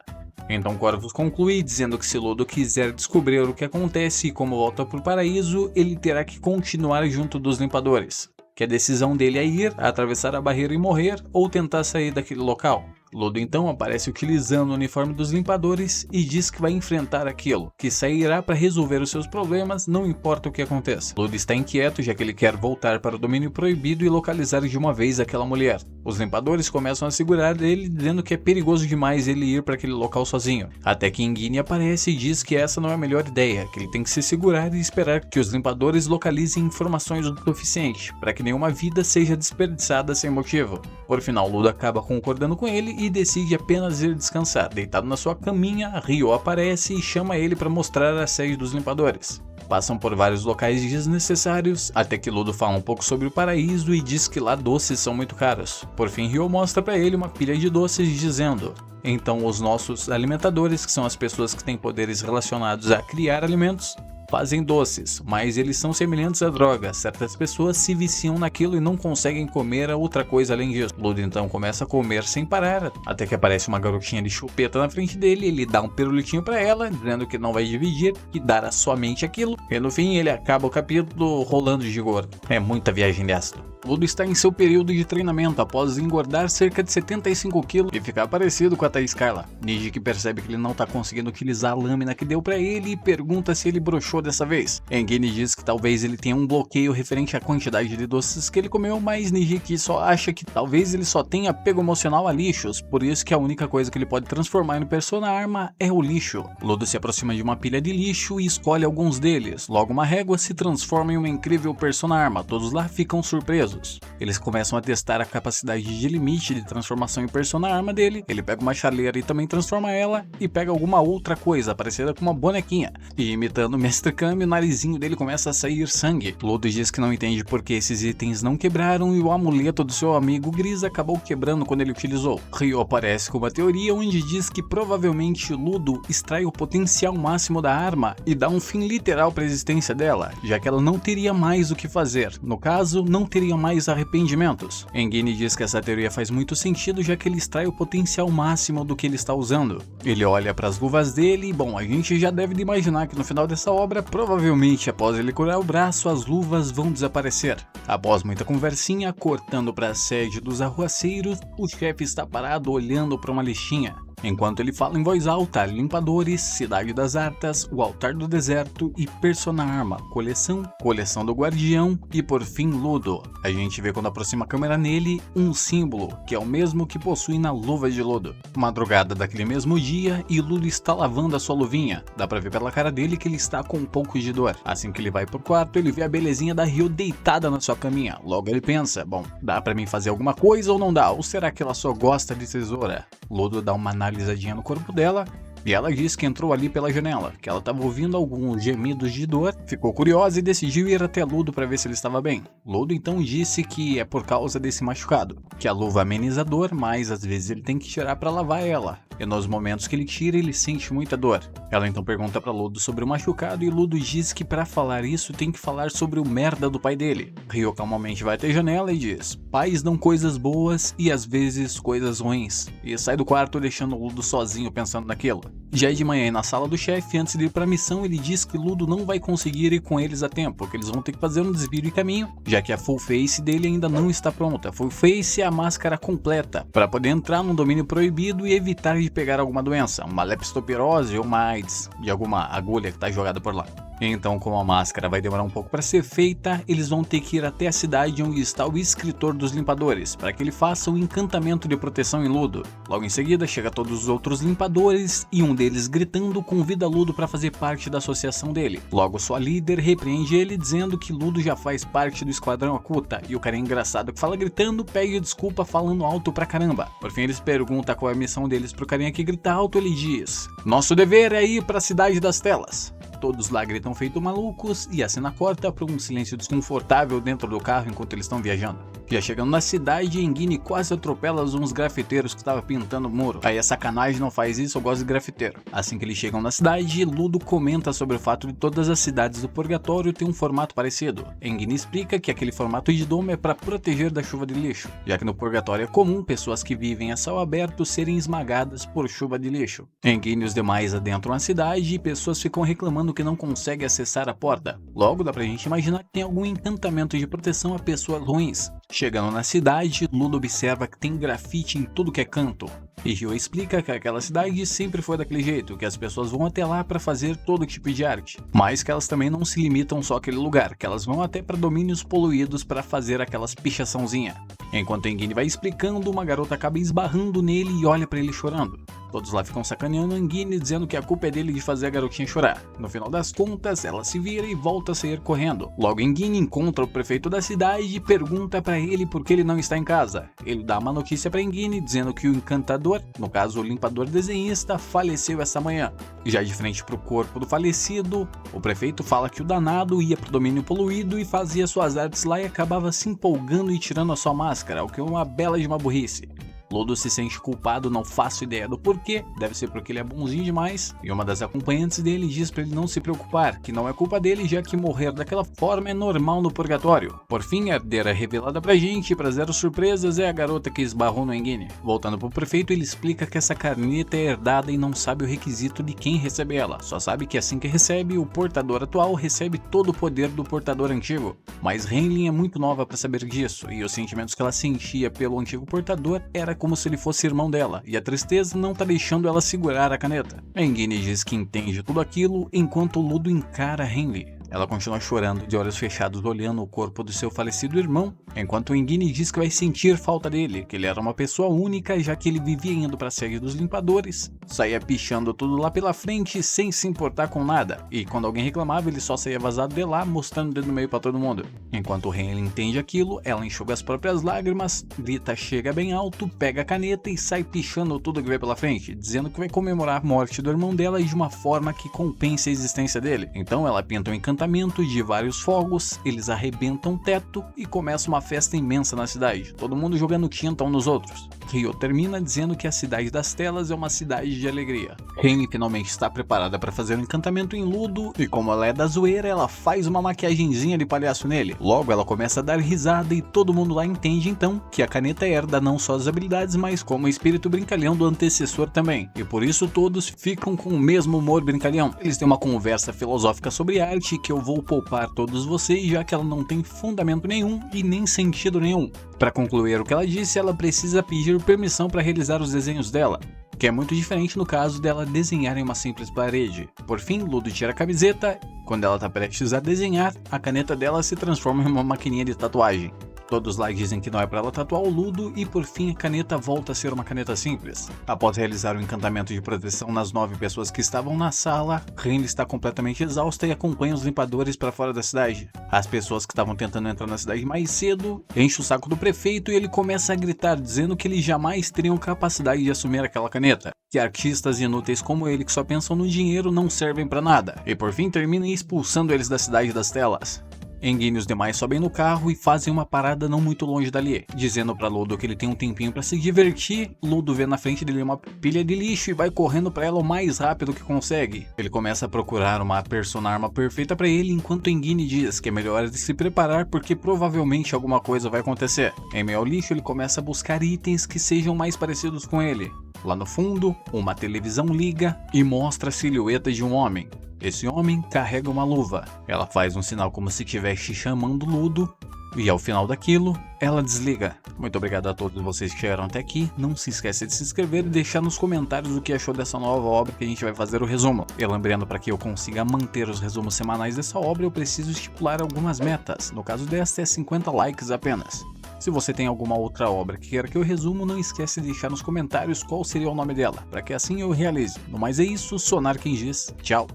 Então Corvus conclui dizendo que se Ludo quiser descobrir o que acontece e como volta para o paraíso, ele terá que continuar junto dos limpadores, que a decisão dele é ir, atravessar a barreira e morrer, ou tentar sair daquele local. Ludo então aparece utilizando o uniforme dos limpadores e diz que vai enfrentar aquilo, que sairá para resolver os seus problemas, não importa o que aconteça. Ludo está inquieto, já que ele quer voltar para o domínio proibido e localizar de uma vez aquela mulher. Os limpadores começam a segurar ele, dizendo que é perigoso demais ele ir para aquele local sozinho, até que Engine aparece e diz que essa não é a melhor ideia, que ele tem que se segurar e esperar que os limpadores localizem informações o suficiente, para que nenhuma vida seja desperdiçada sem motivo. Por final, Ludo acaba concordando com ele e decide apenas ir descansar. Deitado na sua caminha, Ryo aparece e chama ele para mostrar a sede dos limpadores. Passam por vários locais desnecessários, até que Ludo fala um pouco sobre o paraíso e diz que lá doces são muito caros. Por fim, Ryo mostra para ele uma pilha de doces dizendo: "Então os nossos alimentadores, que são as pessoas que têm poderes relacionados a criar alimentos, fazem doces, mas eles são semelhantes à droga. Certas pessoas se viciam naquilo e não conseguem comer outra coisa além disso." Ludo então começa a comer sem parar, até que aparece uma garotinha de chupeta na frente dele. Ele dá um pirulitinho pra ela, dizendo que não vai dividir, que dará somente aquilo, e no fim ele acaba o capítulo rolando de gordo. É muita viagem de ácido. Ludo está em seu período de treinamento após engordar cerca de 75 kg e ficar parecido com a Thaís Carla. Nijiki percebe que ele não está conseguindo utilizar a lâmina que deu para ele e pergunta se ele broxou dessa vez. Engine diz que talvez ele tenha um bloqueio referente à quantidade de doces que ele comeu, mas Nijiki só acha que talvez ele só tenha apego emocional a lixos, por isso que a única coisa que ele pode transformar em Persona Arma é o lixo. Ludo se aproxima de uma pilha de lixo e escolhe alguns deles. Logo uma régua se transforma em uma incrível Persona Arma. Todos lá ficam surpresos. Eles começam a testar a capacidade de limite de transformação em Persona Arma dele. Ele pega uma chaleira e também transforma ela, e pega alguma outra coisa parecida com uma bonequinha, e imitando o Mestre Kami, o narizinho dele começa a sair sangue. Ludo diz que não entende porque esses itens não quebraram e o amuleto do seu amigo Gris acabou quebrando quando ele utilizou. Ryo aparece com uma teoria onde diz que provavelmente Ludo extrai o potencial máximo da arma e dá um fim literal para a existência dela, já que ela não teria mais o que fazer. No caso, não teria mais arrependimentos. Engine diz que essa teoria faz muito sentido, já que ele extrai o potencial máximo do que ele está usando. Ele olha para as luvas dele e, bom, a gente já deve imaginar que no final dessa obra, provavelmente após ele curar o braço, as luvas vão desaparecer. Após muita conversinha, cortando para a sede dos arruaceiros, o chefe está parado olhando para uma listinha. enquanto ele fala em voz alta: limpadores, cidade das artas, o altar do deserto e Persona Arma, coleção do guardião e por fim Ludo. A gente vê quando aproxima a câmera nele um símbolo, que é o mesmo que possui na luva de Ludo. Madrugada daquele mesmo dia e Ludo está lavando a sua luvinha. Dá pra ver pela cara dele que ele está com um pouco de dor. Assim que ele vai pro quarto, ele vê a belezinha da Ryo deitada na sua caminha. Logo ele pensa: bom, dá pra mim fazer alguma coisa ou não dá? Ou será que ela só gosta de tesoura? Ludo dá uma analisadinha no corpo dela e ela diz que entrou ali pela janela, que ela estava ouvindo alguns gemidos de dor, ficou curiosa e decidiu ir até Ludo para ver se ele estava bem. Ludo então disse que é por causa desse machucado, que a luva ameniza a dor, mas às vezes ele tem que tirar para lavar ela, e nos momentos que ele tira ele sente muita dor. Ela então pergunta para Ludo sobre o machucado e Ludo diz que para falar isso tem que falar sobre o merda do pai dele. Ryo calmamente vai até a janela e diz: pais dão coisas boas e às vezes coisas ruins, e sai do quarto deixando Ludo sozinho pensando naquilo. Já é de manhã e na sala do chefe, antes de ir para a missão, ele diz que Ludo não vai conseguir ir com eles a tempo, que eles vão ter que fazer um desvio de caminho, já que a full face dele ainda não está pronta. Full face é a máscara completa, para poder entrar num domínio proibido e evitar de pegar alguma doença, uma leptospirose ou uma AIDS, de alguma agulha que está jogada por lá. Então, como a máscara vai demorar um pouco para ser feita, eles vão ter que ir até a cidade onde está o escritor dos limpadores, para que ele faça um encantamento de proteção em Ludo. Logo em seguida, chega todos os outros limpadores e um deles gritando convida Ludo para fazer parte da associação dele. Logo sua líder repreende ele dizendo que Ludo já faz parte do esquadrão Akuta, e o cara engraçado que fala gritando pede desculpa falando alto pra caramba. Por fim eles perguntam qual é a missão deles pro carinha que grita alto. Ele diz: nosso dever é ir para a cidade das telas. Todos lá gritam feito malucos e a cena corta para um silêncio desconfortável dentro do carro enquanto eles estão viajando. Já chegando na cidade, Engine quase atropela uns grafiteiros que estavam pintando o muro. Aí é sacanagem, não faz isso, eu gosto de grafiteiro. Assim que eles chegam na cidade, Ludo comenta sobre o fato de todas as cidades do Purgatório ter um formato parecido. Engine explica que aquele formato de domo é para proteger da chuva de lixo, já que no Purgatório é comum pessoas que vivem a céu aberto serem esmagadas por chuva de lixo. Engine e os demais adentram a cidade e pessoas ficam reclamando que não conseguem acessar a porta. Logo dá pra gente imaginar que tem algum encantamento de proteção a pessoas ruins. Chegando na cidade, Ludo observa que tem grafite em tudo que é canto. E Ryo explica que aquela cidade sempre foi daquele jeito, que as pessoas vão até lá para fazer todo tipo de arte, mas que elas também não se limitam só àquele lugar, que elas vão até para domínios poluídos para fazer aquelas pichaçãozinha. Enquanto Engine vai explicando, uma garota acaba esbarrando nele e olha para ele chorando. Todos lá ficam sacaneando Engine, dizendo que a culpa é dele de fazer a garotinha chorar. No final das contas, ela se vira e volta a sair correndo. Logo Engine encontra o prefeito da cidade e pergunta para ele por que ele não está em casa. Ele dá uma notícia para Engine, dizendo que o encantador, no caso o limpador desenhista, faleceu essa manhã. Já de frente para o corpo do falecido, o prefeito fala que o danado ia para o domínio poluído e fazia suas artes lá e acabava se empolgando e tirando a sua máscara, o que é uma bela de uma burrice. Ludo se sente culpado, não faço ideia do porquê, deve ser porque ele é bonzinho demais, e uma das acompanhantes dele diz pra ele não se preocupar, que não é culpa dele, já que morrer daquela forma é normal no Purgatório. Por fim, a herdeira revelada pra gente, pra zero surpresas, é a garota que esbarrou no Engine. Voltando pro prefeito, ele explica que essa caneta é herdada e não sabe o requisito de quem recebe ela, só sabe que assim que recebe, o portador atual recebe todo o poder do portador antigo. Mas Renlin é muito nova pra saber disso, e os sentimentos que ela sentia pelo antigo portador era como se ele fosse irmão dela, e a tristeza não tá deixando ela segurar a caneta. Engine diz que entende tudo aquilo, enquanto Ludo encara Renly. Ela continua chorando, de olhos fechados, olhando o corpo do seu falecido irmão, enquanto Engine diz que vai sentir falta dele, que ele era uma pessoa única, já que ele vivia indo para a sede dos limpadores, saía pichando tudo lá pela frente sem se importar com nada, e quando alguém reclamava ele só saía vazado de lá, mostrando o dedo no meio para todo mundo. Enquanto Renly entende aquilo, ela enxuga as próprias lágrimas, grita, chega bem alto, pega a caneta e sai pichando tudo que vê pela frente, dizendo que vai comemorar a morte do irmão dela de uma forma que compense a existência dele. Então ela pinta um encantamento de vários fogos, eles arrebentam o teto e começa uma festa imensa na cidade, todo mundo jogando tinta um nos outros. Ryo termina dizendo que a cidade das telas é uma cidade de alegria. Renly finalmente está preparada para fazer um encantamento em Ludo, e como ela é da zoeira, ela faz uma maquiagenzinha de palhaço nele. Logo ela começa a dar risada e todo mundo lá entende então que a caneta herda não só as habilidades, mas como o espírito brincalhão do antecessor também, e por isso todos ficam com o mesmo humor brincalhão. Eles têm uma conversa filosófica sobre arte que eu vou poupar todos vocês, já que ela não tem fundamento nenhum e nem sentido nenhum. Para concluir o que ela disse, ela precisa pedir permissão para realizar os desenhos dela. que é muito diferente no caso dela desenhar em uma simples parede. Por fim, Ludo tira a camiseta. Quando ela tá prestes a desenhar, a caneta dela se transforma em uma maquininha de tatuagem. Todos lá dizem que não é para ela tatuar o Ludo e por fim a caneta volta a ser uma caneta simples. Após realizar o encantamento de proteção nas 9 pessoas que estavam na sala, Riley está completamente exausta e acompanha os limpadores para fora da cidade. As pessoas que estavam tentando entrar na cidade mais cedo enchem o saco do prefeito e ele começa a gritar dizendo que eles jamais teriam capacidade de assumir aquela caneta. Que artistas inúteis como ele que só pensam no dinheiro não servem para nada. E por fim termina expulsando eles da cidade das telas. Engin e os demais sobem no carro e fazem uma parada não muito longe dali, dizendo pra Ludo que ele tem um tempinho pra se divertir. Ludo vê na frente dele uma pilha de lixo e vai correndo pra ela o mais rápido que consegue. Ele começa a procurar uma arma perfeita pra ele, enquanto Engin diz que é melhor ele se preparar porque provavelmente alguma coisa vai acontecer. Em meio ao lixo ele começa a buscar itens que sejam mais parecidos com ele. Lá no fundo, uma televisão liga e mostra a silhueta de um homem. Esse homem carrega uma luva. Ela faz um sinal como se estivesse chamando Ludo. E ao final daquilo, ela desliga. Muito obrigado a todos vocês que chegaram até aqui. Não se esqueça de se inscrever e deixar nos comentários o que achou dessa nova obra que a gente vai fazer o resumo. E lembrando, para que eu consiga manter os resumos semanais dessa obra, eu preciso estipular algumas metas. No caso desta é 50 likes apenas. Se você tem alguma outra obra que queira que eu resumo, não esquece de deixar nos comentários qual seria o nome dela, para que assim eu realize. No mais é isso, Sonar quem diz, tchau!